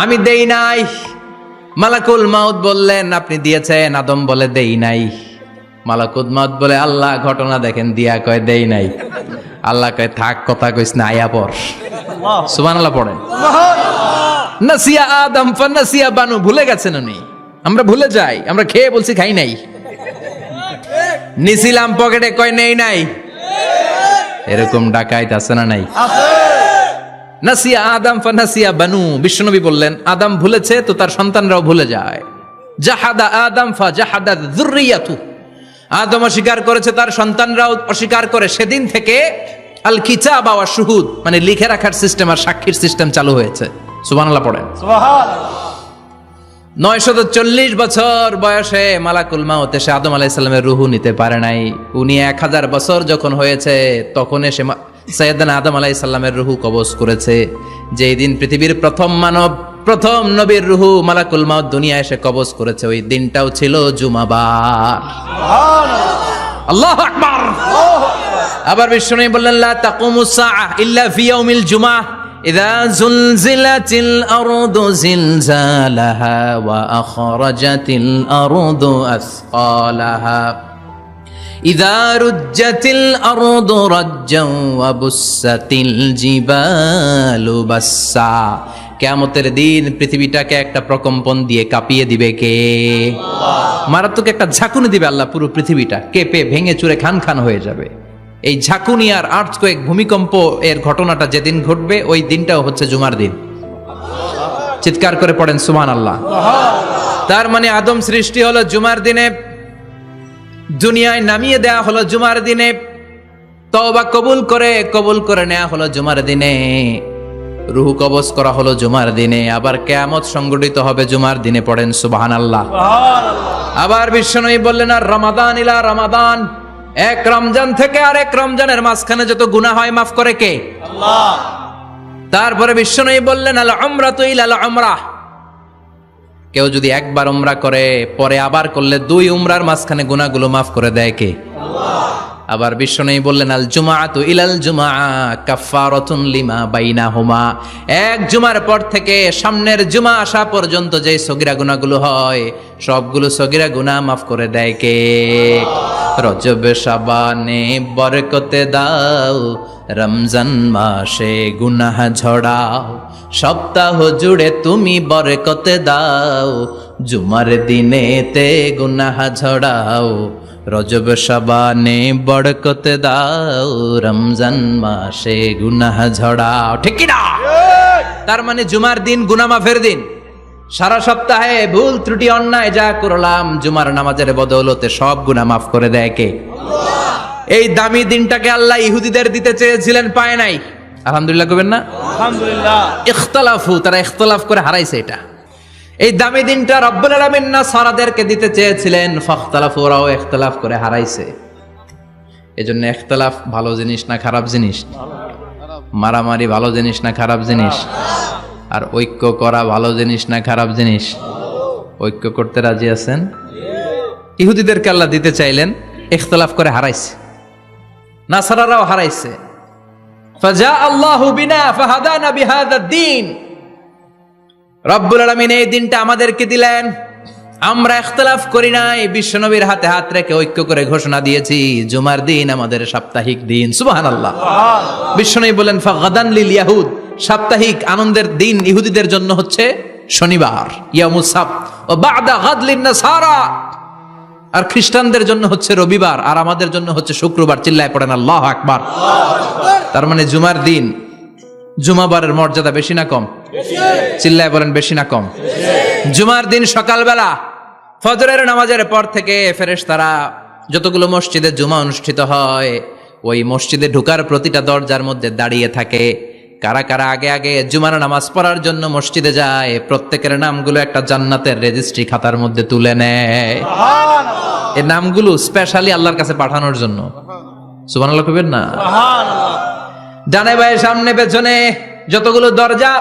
আমি দেই নাই। মালাকুল মাউত বললেন, আপনি দিয়েছেন? আদম বলে, দেই নাই। মালাকুল মাউত বলে, আল্লাহ ঘটনা দেখেন, দিয়া কয় দেই নাই। আল্লাহ কয়, থাক, কথা কইস না, আয়া পর। সুবহানাল্লাহ পড়েন। নাসিয়া আদম ফানাসিয়া বানু, ভুলে গেছেন উনি। আমরা ভুলে যাই, আমরা খেয়ে বলছি খাই নাই, নিছিলাম পকেটে, কয় নেই নাই। এরকম ডাকাইত আছে না নাই? নাসিয়া আদম ফানাসিয়া বানু, বিশ্বনবী বললেন, আদম ভুলেছে তো তার সন্তানরাও ভুলে যায়। জাহাদা আদম ফাজাহাদা যুররিয়াতু, আদম অস্বীকার করেছে, তার সন্তানরাও অস্বীকার করে। সেদিন থেকে আল কিতাব ওয়া শুহুদ, মানে লিখে রাখার সিস্টেম আর সাক্ষীর সিস্টেম চালু হয়েছে। সুবহানাল্লাহ পড়েন। সুবহানাল্লাহ। 940 বছর বয়সে মালাকুল মাউত এসে আদম আলাইহিস সালামের রূহ নিতে পারে নাই। উনি 1000 বছর যখন হয়েছে তখন এসে সাইয়েদনা আদম আলাইহিস সালামের রূহ কবজ করেছে। যেই দিন পৃথিবীর প্রথম মানব, প্রথম নবীর রূহ মালাকুল মাউত দুনিয়া এসে কবজ করেছে, ওই দিনটাও ছিল জুমাবার। আল্লাহু আকবার। আবার বিশ্বনবী বললেন, লা তাকুমুস সাআহ ইল্লা ফি ইয়াউমিল জুমআহ ইযা যুলজিলাতিল আরদু জিলজালাহা ওয়া আখরাজাতিল আরদু আসকালাহা ইযা রুজ্জাতিল আরদু রাজ্জান ওয়া বুসাতিল জিবালু বাসসা। কিয়ামতের দিন পৃথিবীটাকে একটা প্রকম্পন দিয়ে কাঁপিয়ে দিবে কে? মারাত্মক একটা ঝাঁকুনি দিবে আল্লাহ, পুরো পৃথিবীটা কেঁপে ভেঙে চুরে খান খান হয়ে যাবে। এই ঝাঁকুনি আর আর্থকোয়েক, ভূমিকম্প এর ঘটনাটা যেদিন ঘটবে ওই দিনটাও হচ্ছে জুমার দিন। চিৎকার করে পড়েন সুবহানাল্লাহ। তার মানে আদম সৃষ্টি হলো জুমার দিনে, দুনিয়ায় নামিয়ে দেয়া হলো জুমার দিনে, তওবা কবুল করে নেওয়া হলো জুমার দিনে, রূহ কবজ করা হলো জুমার দিনে, আবার কিয়ামত সংগঠিত হবে জুমার দিনে। পড়েন সুবহানাল্লাহ। আবার বিশ্বনবী বললেন, আর রমাদান ইলা রমাদান, এক রমজান থেকে আরেক রমজানের মাঝখানে যত গুনাহ হয় মাফ করে কে? আল্লাহ। তারপরে বিশ্বনবী বললেন, আল উমরাতু ইলাল উমরাহ, কেউ যদি একবার উমরা করে পরে আবার করলে 2 উমরার মাঝখানে গুনাহগুলো মাফ করে দেয় কে? আল্লাহ। আবার বিশ্বনবী বললেন, আল জুমআতু ইলাল জুমআ কাফফারাতুন লিমা বাইনাহুমা, এক জুমার পর থেকে সামনের জুমা আসা পর্যন্ত যে সগীরা গুনাহগুলো হয় সবগুলো সগীরা গুনাহ মাফ করে দেয় কে? রজব শাবানে বরকতে দাও, রমজান মাসে গুনাহ ঝড়াও, সপ্তাহ জুড়ে তুমি বরকতে দাও, জুমার দিনেতে গুনাহ ঝড়াও, রজব শাবানে বরকতে দাও, রমজান মাসে গুনাহ ঝড়াও। ঠিক কি না? তার মানে জুমার দিন গুনাহ মাফের দিন। সারা সপ্তাহে ভুল ত্রুটি অন্যায় যা করলাম জুমার নামাজের বদৌলতে সব গুনাহ মাফ করে দেয় কে? আল্লাহ। এই দামি দিনটাকে আল্লাহ ইহুদিদের দিতে চেয়েছিলেন, পায় নাই। আলহামদুলিল্লাহ কবেন না? আলহামদুলিল্লাহ। ইখতিলাফু, তারা ইখতিলাফ করে হারাইছে এটা। এই দামি দিনটা রব্বুল আলামিন নাসারাদেরকে দিতে চেয়েছিলেন, ফাখতালাফু, ওরাও ইখতিলাফ করে হারাইছে। এজন্য ইখতিলাফ ভালো জিনিস না খারাপ জিনিস? মারামারি ভালো জিনিস না খারাপ জিনিস? আর ঐক্য করা ভালো জিনিস না খারাপ জিনিস? ঐক্য করতে রাজি আছেন? ইহুদিদেরকে আল্লাহ দিতে চাইলেন, ইখতিলাফ করে হারাইছে। নাসারারাও হারাইছে। ফাজা আল্লাহু বিনা ফাহাদানা বিহাদাদ দ্বীন, রব্বুল আলামিন এই দিনটা আমাদেরকে দিলেন, আমরা ইখতিলাফ করি নাই, বিশ্বনবীর হাতে হাত রেখে ঐক্য করে ঘোষণা দিয়েছি জুমার দিন আমাদের সাপ্তাহিক দিন। সুবহানাল্লাহ। বিশ্বনবী বলেন, ফাগাদান লিল ইয়াহুদ, সাপ্তাহিক আনন্দের দিন ইহুদিদের জন্য হচ্ছে শনিবার, ইয়ামুস সাbt, ও বাদা গাদ লিন নাসারা, আর খ্রিস্টানদের জন্য হচ্ছে রবিবার, আর আমাদের জন্য হচ্ছে শুক্রবার। চিল্লায় পড়েন আল্লাহু আকবার। তার মানে জুমার দিন, জুমাবারের মর্যাদা বেশি না কম? চিল্লায় বলেন বেশি না কম? জুমার দিন সকালবেলা ফজরের নামাজের পর থেকে ফেরেশতারা যতগুলো মসজিদে জুমা অনুষ্ঠিত হয় ওই মসজিদে ঢোকার প্রতিটা দরজার মধ্যে দাঁড়িয়ে থাকে। কারা কারা আগে আগে জুমার নামাজ পড়ার জন্য মসজিদে যায়, প্রত্যেকের নামগুলো একটা জান্নাতের রেজিস্ট্রি খাতার মধ্যে তুলে নেয়। এই নামগুলো স্পেশালি আল্লাহর কাছে পাঠানোর জন্য। সুবহানাল্লাহ কইবেন না? ডানে বায়ে সামনে পেছনে যতগুলো দরজা,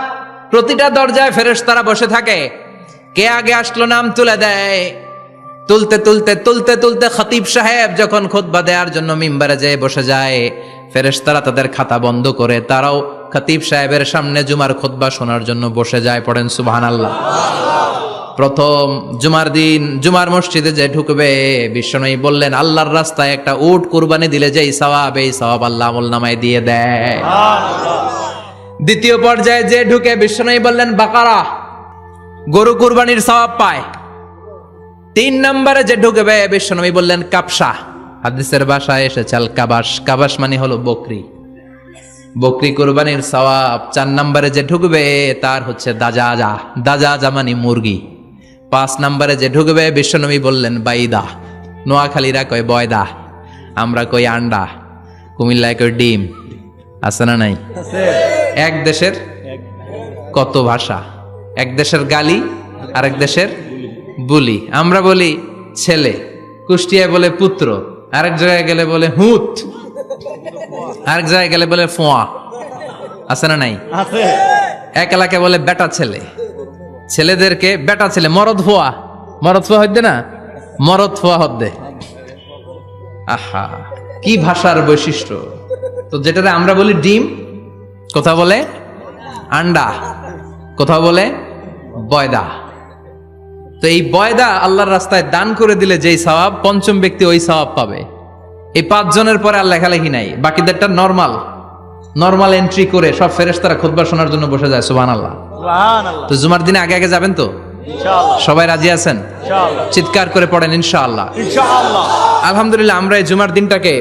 প্রতিটা দরজায় ফেরেশতারা বসে থাকে। কে আগে আসলো নাম তুলে দেয়। তুলতে তুলতে তুলতে তুলতে খতিব সাহেব যখন খুতবা দেওয়ার জন্য মিম্বারে যেয়ে বসে যায়, ফেরেশতারা তাদের খাতা বন্ধ করে তারাও খতিব সাহেবের সামনে জুমার খুতবা শোনার জন্য বসে যায়। পড়েন সুবহানাল্লাহ। প্রথম জুমার দিন জুমার মসজিদে যে ঢুকবে, বিশ্বনবী বললেন আল্লাহর রাস্তায় একটা উট কুরবানি দিলে যেই সওয়াব, এই সওয়াব আল্লাহ আমলনামায় দিয়ে দেয়। দ্বিতীয় পর্যায়ে যে ঢুকে, বিশ্বনবী বললেন বাকারা, গরু কুরবানির সওয়াব পায়। তিন নম্বরে যে ঢুকবে, বিশ্বনবী বললেন কাবসা, হাদিসের ভাষায় এসেছে আল কাবাস, কাবাস মানে হলো বকরি, বকরি কুরবানির সওয়াব। চার নম্বরে যে ঢুকবে তার হচ্ছে দাজাজা, দাজাজা মানে মুরগি। পাঁচ নম্বরে যে ঢুকবে, বিশ্বনবী বললেন বাইদা, নোয়াখালীরা কয় বয়দা, আমরা কই আন্ডা, কুমিল্লায় কই ডিম। আছে না নাই? এক দেশের কত ভাষা, এক দেশের গালি আর এক দেশের বুলি। আমরা বলি ছেলে, কুষ্টিয়ায় বলে পুত্র, আরেক জায়গায় গেলে বলে হুত, আরেক জায়গায় গেলে বলে ফোয়া। আছে না নাই? এক এলাকায় বলে বেটা ছেলে, ছেলেদেরকে বেটা ছেলে, মরদ ফোয়া, মরদ ফোয়া হদ্দে না, মরদ ফোয়া হদ্দে। আহা, কি ভাষার বৈশিষ্ট্য। তো যেটাতে আমরা বলি ডিম, কোথাও বলে আন্ডা, কোথাও বলে বয়দা। তো এই বয়দা আল্লাহর রাস্তায় দান করে দিলে যেই সওয়াব, পঞ্চম ব্যক্তি ওই সওয়াব পাবে। এই 5 জনের পরে আর লেখালেখি নাই, বাকিদেরটা নরমাল এন্ট্রি করে সব ফেরেশতারা খুতবা শোনার জন্য বসে যায়। সুবহানাল্লাহ। তো জুমার দিনে আগে আগে যাবেন তো? সবাই রাজি আছেন? চিৎকার করে পড়েন ইনশাআল্লাহ। আলহামদুলিল্লাহ, আমরা এই জুমার দিনটাকে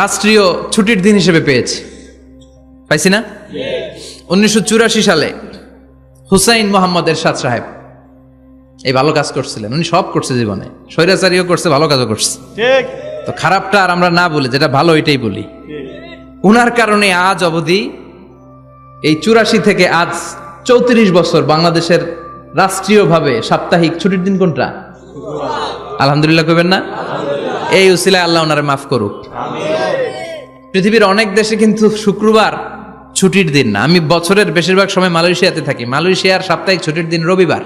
রাষ্ট্রীয় ছুটির দিন হিসেবে পেয়েছি, পাইছি না? 1984 সালে হুসাইন মোহাম্মদ এরশাদ সাহেব এই ভালো কাজ করছিলেন। উনি সব করছে জীবনে, স্বৈরাচারীও করছে, ভালো কাজও করছে। তো খারাপটা আর আমরা না বলি, যেটা ভালো এটাই বলি। উনার কারণে আজ অবধি এই 84 থেকে আজ 34 বছর বাংলাদেশের রাষ্ট্রীয়ভাবে সাপ্তাহিক ছুটির দিন কোনটা? আলহামদুলিল্লাহ কইবেন না? এই উসিলায় আল্লাহ ওনারে মাফ করুক। পৃথিবীর অনেক দেশে কিন্তু শুক্রবার ছুটির দিন না। আমি বছরের বেশিরভাগ সময় মালয়েশিয়াতে থাকি। মালয়েশিয়ার সাপ্তাহিক ছুটির দিন রবিবার।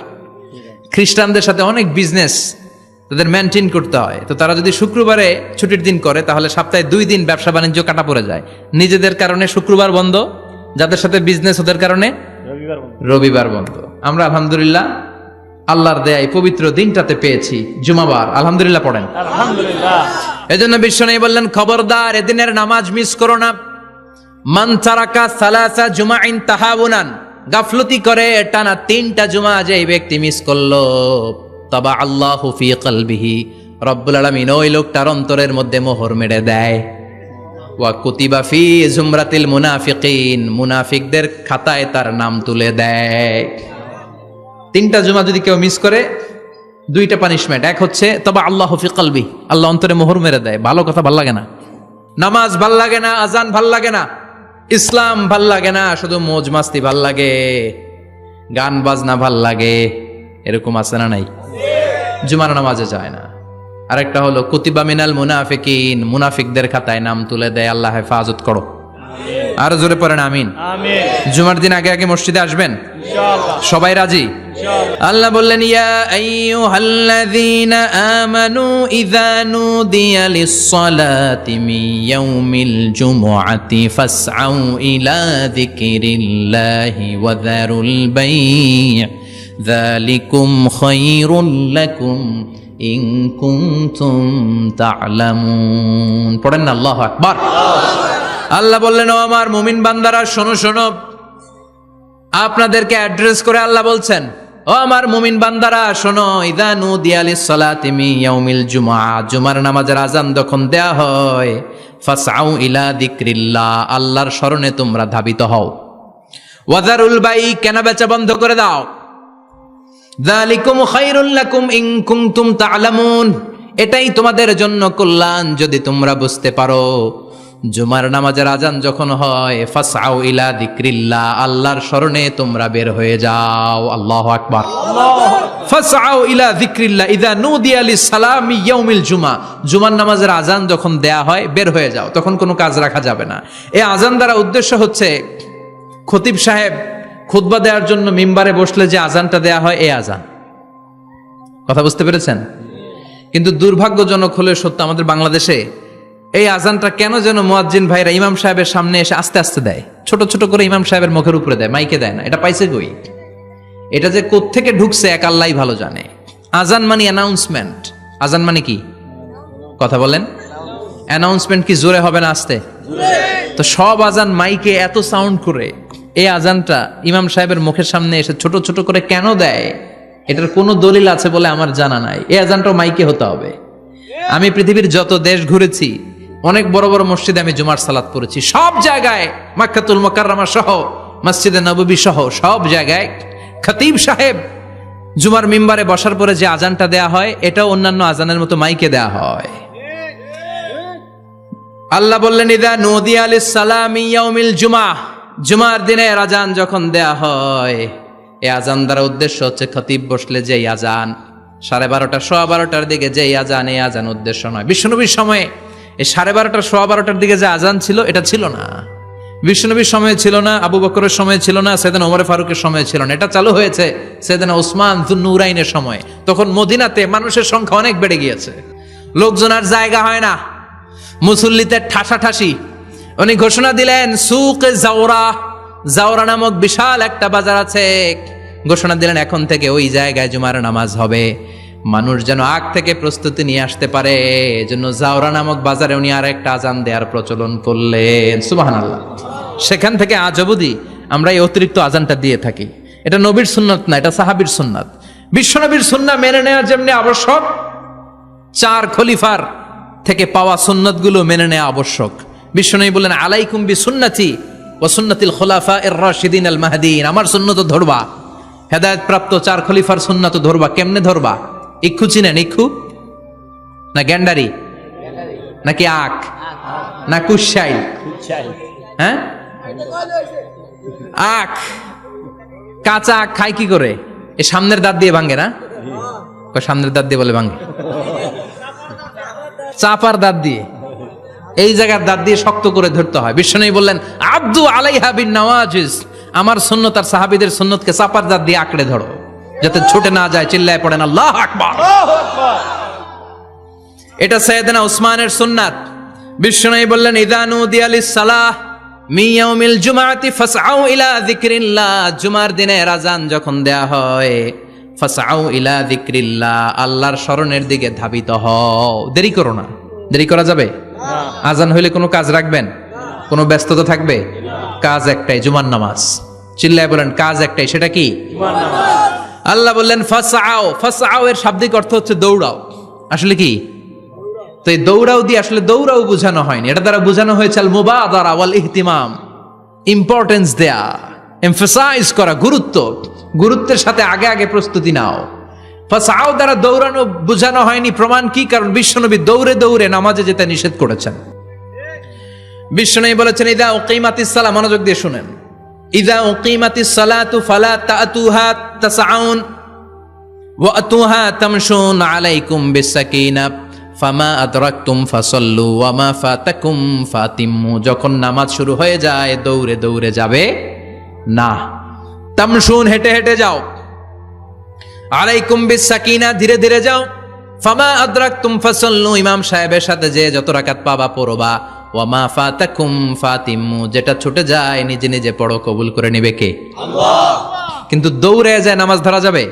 খ্রিস্টানদের সাথে অনেক বিজনেস তাদের মেনটেন করতে হয়, তো তারা যদি শুক্রবারে ছুটির দিন করে তাহলে সপ্তাহে 2 দিন ব্যবসা বাণিজ্য কাটা পড়ে যায়। নিজেদের কারণে শুক্রবার বন্ধ, যাদের সাথে বিজনেস ওদের কারণে রবিবার বন্ধ। আমরা আলহামদুলিল্লাহ আল্লাহর দেয়ায় পবিত্র দিনটাতে পেয়েছি জুমাবার। আলহামদুলিল্লাহ পড়েন আলহামদুলিল্লাহ। এজন্য বিশ্বনবী বললেন খবরদার এদিনের নামাজ মিস করো না। মান তারাকা সালাসা জুমাইন তাহাবুনান, গাফলতি করে টানা 3টা জুমা যে ব্যক্তি মিস করলো, তবা আল্লাহু ফি কলবিহি, রব্বুল আলামিন ওই লোকটার অন্তরের মধ্যে মোহর মেরে দেয়। ওয়া কুতিবা ফি জুমরাতিল মুনাফিকিন, মুনাফিকদের খাতায় তার নাম তুলে দেয়। 3টা জুমা যদি কেউ মিস করে, 2টা পানিশমেন্ট। এক হচ্ছে তবা আল্লাহু ফি কলবি, আল্লাহ অন্তরে মোহর মেরে দেয়। ভালো কথা ভাল লাগে না, নামাজ ভাল লাগে না, আজান ভাল লাগে না, ইসলাম ভাল লাগে না, শুধু মৌজ মাস্তি ভাল লাগে, গান বাজনা ভাল লাগে, এরকম আছে না নাই? জুমার নামাজে যায় না। আরেকটা হলো কুতিবা মিনাল মুনাফিকিন, মুনাফিকদের খাতায় নাম তুলে দেয়। আল্লাহ হেফাজত করো। আর জোরে পড়েন আমিন। জুমার দিন আগে আগে মসজিদে আসবেন সবাই? রাজি? আল্লাহ বললেন ইয়া আইয়ুহাল্লাযীনা আমানু ইযা নুদিয়া লিস-সালাতি মিন ইয়াউমিল জুমুআতি ফাসআউ ইলা যিকরিল্লাহি ওয়া যারুল বাই', যালিকুম খায়রুল লাকুম ইন কুনতুম তা'লামুন। পড়েন না আল্লাহু আকবার। আল্লাহ বললেন ও আমার মুমিন বান্দারা শোনো শোনো, আপনাদেরকে অ্যাড্রেস করে আল্লাহ বলছেন ও আমার মুমিন বান্দারা শোনো, ইযা নুদিয়া লিস-সালাতি মিন ইয়াউমিল জুমআ, জুমার নামাজের আযান যখন দেয়া হয়, ফাসআউ ইলা যিকরিল্লাহ, আল্লাহর স্মরণে তোমরা ধাবিত হও। ওয়া যারুল বাই', কেনা বেচা বন্ধ করে দাও। যালিকুম খায়রুল লাকুম ইন কুনতুম তা'লামুন, এটাই তোমাদের জন্য কল্যাণ যদি তোমরা বুঝতে পারো। জুমার নামাজের আজান যখন হয়, ফাসআউ ইলা যিকরিল্লাহ, আল্লাহর স্মরণে তোমরা বের হয়ে যাও। আল্লাহু আকবার। ফাসআউ ইলা যিকরিল্লাহ ইযা নুদিয়া লিস-সালামি ইয়াউমিল জুমআ, জুমার নামাজের আজান যখন দেয়া হয় বের হয়ে যাও, তখন কোনো কাজ রাখা যাবে না। এই আজান দ্বারা উদ্দেশ্য হচ্ছে খতিব সাহেব খুতবা দেওয়ার জন্য মিম্বারে বসলে যে আজানটা দেয়া হয়, এই আজান। কথা বুঝতে পেরেছেন? কিন্তু দুর্ভাগ্যজনক হলে সত্য, আমাদের বাংলাদেশে এই আজানটা কেন যেন মুয়াজ্জিন ভাইরা ইমাম সাহেবের সামনে এসে আস্তে আস্তে দেয়, ছোট ছোট করে ইমাম সাহেবের মুখের উপরে দেয়, মাইকে দেয় না। এটা পাইছে কই? এটা যে কোত্থেকে ঢুকছে এক আল্লাহই ভালো জানে। আজান মানে অ্যানাউন্সমেন্ট। আজান মানে কি? কথা বলেন। অ্যানাউন্সমেন্ট কি জোরে হবে না আস্তে? তো সব আজান মাইকে এত সাউন্ড করে, এই আজানটা ইমাম সাহেবের মুখের সামনে এসে ছোট ছোট করে কেন দেয়? এটার কোনো দলিল আছে বলে আমার জানা নাই। এই আজানটাও মাইকে হতে হবে। আমি পৃথিবীর যত দেশ ঘুরেছি, অনেক বড় বড় মসজিদে আমি জুমার সালাত পড়েছি, সব জায়গায় মাক্কাতুল মুকাররমা সহ মসজিদে নববী সহ সব জায়গায় খতিব সাহেব জুমার মিম্বারে বসার পরে যে আজানটা দেয়া হয়, এটাও অন্যান্য আজানের মতো মাইকে দেয়া হয়। আল্লাহ বললেন, ইদা নুদিয়া লিস-সালামি ইয়াউমিল জুমআহ, জুমার দিনের আজান যখন দেয়া হয়, এই আজান দ্বারা উদ্দেশ্য হচ্ছে খতিব বসলে যেই আজান 12:30 12:15 দিকে যেই আজান, এই আজান উদ্দেশ্য নয়। বিশ্বনবীর সময়ে এই 12:30 12:15 দিকে যে আজান ছিল, এটা ছিল না। বিশ্বনবীর সময় ছিল না, আবু বকরের সময় ছিল না, সাইয়েদনা ওমর ফারুকের সময় ছিল না। এটা চালু হয়েছে সাইয়েদনা উসমান যুন্নুরাইনের সময়। তখন মদিনাতে মানুষের সংখ্যা অনেক বেড়ে গিয়েছে, লোকজন আর জায়গা হয় না, মুসল্লিতে ঠাসাঠাসি। উনি ঘোষণা দিলেন, সুক জাওরা, জাওরা নামক বিশাল একটা বাজার আছে, ঘোষণা দিলেন এখন থেকে ওই জায়গায় জুমার নামাজ হবে। মানুষ যেন আগ থেকে প্রস্তুতি নিয়ে আসতে পারে, এজন্য জাওরা নামক বাজারে উনি আর একটা আজান দেওয়ার প্রচলন করলেন। সুবহানাল্লাহ। সেখান থেকে আজ অবধি আমরা এই অতিরিক্ত আজানটা দিয়ে থাকি। এটা নবীর সুন্নাত না, এটা সাহাবীর সুন্নাত। বিশ্বনবীর সুন্নাহ মেনে নেওয়া যেমনি আবশ্যক, 4 খলিফার থেকে পাওয়া সুন্নাতগুলো মেনে নেওয়া আবশ্যক। বিশ্বনবী বললেন, আলাইকুম বিসুন্নতি ওয়া সুন্নাতিল খুলাফায়ে রাশিদিন আল মাহদিন, আমার সুন্নাত ধরবা, হেদায়েত প্রাপ্ত 4 খলিফার সুন্নাত ধরবা। কেমনে ধরবা? ইক্ষু চিনেন? ইক্ষু না গ্যান্ডারি নাকি আখ না কুশাই? হ্যাঁ, আখ। কাঁচা আখ খায় কি করে? এই সামনের দাঁত দিয়ে ভাঙে না? সামনের দাঁত দিয়ে বলে ভাঙে, চাপার দাঁত দিয়ে, এই জায়গার দাঁত দিয়ে শক্ত করে ধরতে হয়। বিশ্বনবী বললেন, আব্দু আলাইহা বিন নওয়াজিজ, আমার সুন্নত আর সাহাবীদের সুন্নতকে চাপার দাঁত দিয়ে আঁকড়ে ধরো, যাতে ছুটে না যায়। চিল্লায় পড়েন আল্লাহু আকবার। এটা সাইয়েদনা উসমানের সুন্নাত। বিশ্বনবী বললেন, ইযা নুদিয়া লিস-সালাহ মিন ইয়াউমিল জুমআতি ফাসআউ ইলা যিকরিল্লাহ, জুমার দিনের আযান যখন দেয়া হয়, ফাসআউ ইলা যিকরিল্লাহ, আল্লাহর স্মরণের দিকে ধাবিত হও। দেরি করো না। দেরি করা যাবে? আজান হইলে কোনো কাজ রাখবেন? কোনো ব্যস্ততা থাকবে? কাজ একটাই, জুমার নামাজ। চিল্লায় বলেন, কাজ একটাই, সেটা কি? জুমার নামাজ। আল্লাহ বললেন ফাসআউ, ফাসআউ এর শাব্দিক অর্থ হচ্ছে দৌড়াও। আসলে কি? তো এই দৌড়াও দিয়ে আসলে দৌড়াও বোঝানো হয়নি, এটা দ্বারা বোঝানো হয়েছে আল মুবাদারা ওয়াল ইহতিমাম, ইম্পর্টেন্স দেয়া, এমফাসাইজ করা, গুরুত্ব, গুরুত্বের সাথে আগে আগে প্রস্তুতি নাও। ফাসআউ দ্বারা দৌড়ানো বোঝানো হয়নি। প্রমাণ কি? কারণ বিশ্বনবী দৌড়ে দৌড়ে নামাজে যেতে নিষেধ করেছেন। বিশ্বনবী বলেছেন, ইযা উকিমাতিস সালাহ, মনোযোগ দিয়ে শুনেন, ইযা উকিমাতিস সালাতু ফালা তাতুহা তাসআউন ওয়া আতুহা তামশুন আলাইকুম বিসাকিনা ফামা আদরাকতুম ফাসাল্লু ওয়া মা ফাতাকুম ফাতিম্মু, যখন নামাজ শুরু হয়ে যায় দৌড়ে দৌড়ে যাবে না, তামশুন হেঁটে হেঁটে যাও, আলাইকুম বিসাকিনা ধীরে ধীরে যাও, ফামা আদরাকতুম ফাসাল্লু ইমাম সাহেবের সাথে যে যত রাকাত পাবা পড়বা, ওয়া মা ফাতাকুম ফাতিম্মু যেটা ছুটে যায় নিজে নিজে পড়ো, কবুল করে নেবে কে? আল্লাহ। কিন্তু দৌড়ে যায় নামাজ ধরা যাবে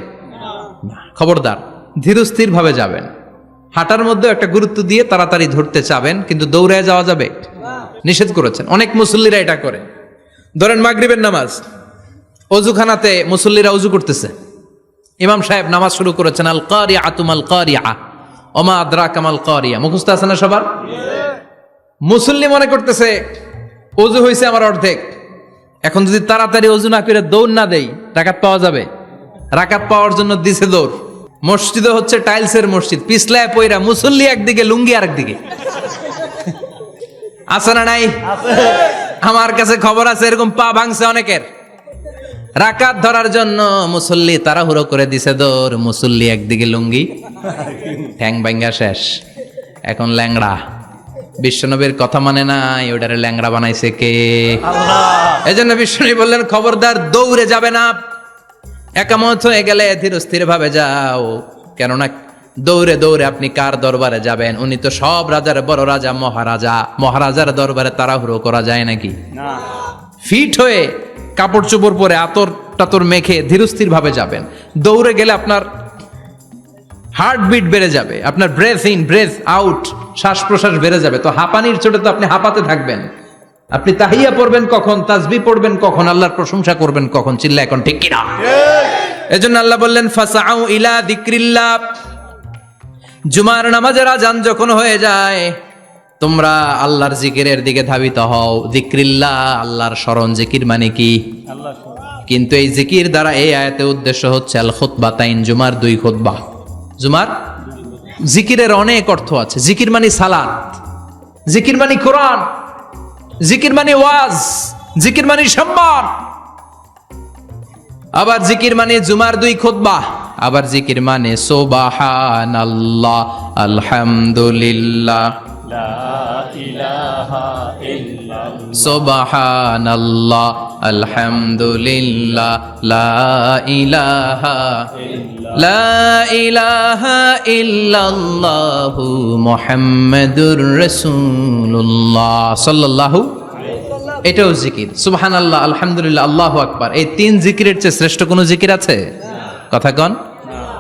না। খবরদার, ধীরস্থির ভাবে যাবেন। হাঁটার মধ্যে একটা গুরুত্ব দিয়ে তাড়াতাড়ি ধরতে চাবেন, কিন্তু দৌড়ে যাওয়া যাবে নিষেধ করেছেন। অনেক মুসল্লিরা এটা করে। ধরেন মাগরিবের নামাজ, অজুখানাতে মুসল্লিরা অজু করতেছে, ইমাম সাহেব নামাজ শুরু করেছেন, আল কারিআতু মাল কারিআ ওমা আদরাকা মাল কারিআ, মুখস্থ আছে না সবার? মুসল্লি মনে করতেছে অজু হয়েছে আমার অর্ধেক, এখন যদি তাড়াতাড়ি অজু না করে দৌড় না দেই রাকাত পাওয়া যাবে? রাকাত পাওয়ার জন্য দিছে দৌড়। মসজিদে হচ্ছে টাইলসের মসজিদ, পিছলায় পয়রা মুসল্লি একদিকে, লুঙ্গি আরেকদিকে। আছে না নাই? আমার কাছে খবর আছে এরকম পা ভাঙছে অনেকের। রাকাত ধরার জন্য মুসল্লি তাড়াহুড়ো করে দিছে দৌড়, মুসল্লি একদিকে লুঙ্গি, ঠ্যাং ভাঙ্গা শেষ, এখন ল্যাংড়া। বিশ্বনবীর কথা মানে নাই, ওটারে ল্যাংড়া বানাইছে কে? আল্লাহ। এজন্য বিশ্বনবী বললেন, খবরদার দৌড়ে যাবে না, একামত হয়ে গেলে ধীরস্থির ভাবে যাও, কেননা দৌড়ে দৌড়ে আপনি কার দরবারে যাবেন? উনি তো সব রাজার বড় রাজা, মহারাজা। মহারাজার দরবারে তাড়াহুড়ো করা যায় নাকি? না। ফিট হয়ে কাপড় চোপড় পরে আতর টাতর মেখে ধীরস্থির ভাবে যাবেন। দৌড়ে গেলে আপনার হার্টবিট বেড়ে যাবে, আপনার ব্রেথ ইন ব্রেথ আউট, শ্বাস প্রশ্বাস বেড়ে যাবে। তো হাঁপানির চোটে তো আপনি হাঁপাতে থাকবেন। আপনি তাহিয়া পড়বেন কখন, তাসবিহ পড়বেন কখন, আল্লাহর প্রশংসা করবেন কখন? চিল্লা এখন ঠিক কিনা? এজন্য আল্লাহ বললেন ফাসআউ ইলা যিকরিল্লাহ। জুমার নামাজের আজান যখন হয়ে যায়, তোমরা আল্লাহর জিকিরের দিকে ধাবিত হও। যিকরিল্লাহ, আল্লাহর স্মরণ। জিকির মানে কি? আল্লাহ। কিন্তু এই জিকির দ্বারা এই আয়াতে উদ্দেশ্য হচ্ছে আল খুতবাতাইন, জুমার 2 খুতবা। জুমার জিকিরের অনেক অর্থ আছে। জিকির মানে সালাত, জিকির মানে কোরআন, জিকির মানে ওয়াজ, জিকির মানে সম্মান। আবার জিকির মানে জুমার 2 খুতবা। আবার জিকির মানে সুবহানাল্লাহ, আলহামদুলিল্লাহ, লা ইলাহা ইল্লাল্লাহ। সুবহানাল্লাহ, আলহামদুলিল্লাহ, লা ইলাহা ইল্লাল্লাহু মুহাম্মাদুর রাসূলুল্লাহ সাল্লাল্লাহু। এটাও জিকির। সুবহানাল্লাহ, আলহামদুলিল্লাহ, আল্লাহু আকবার। এই 3 জিকিরের চেয়ে শ্রেষ্ঠ কোনো জিকির আছে? কথা কন।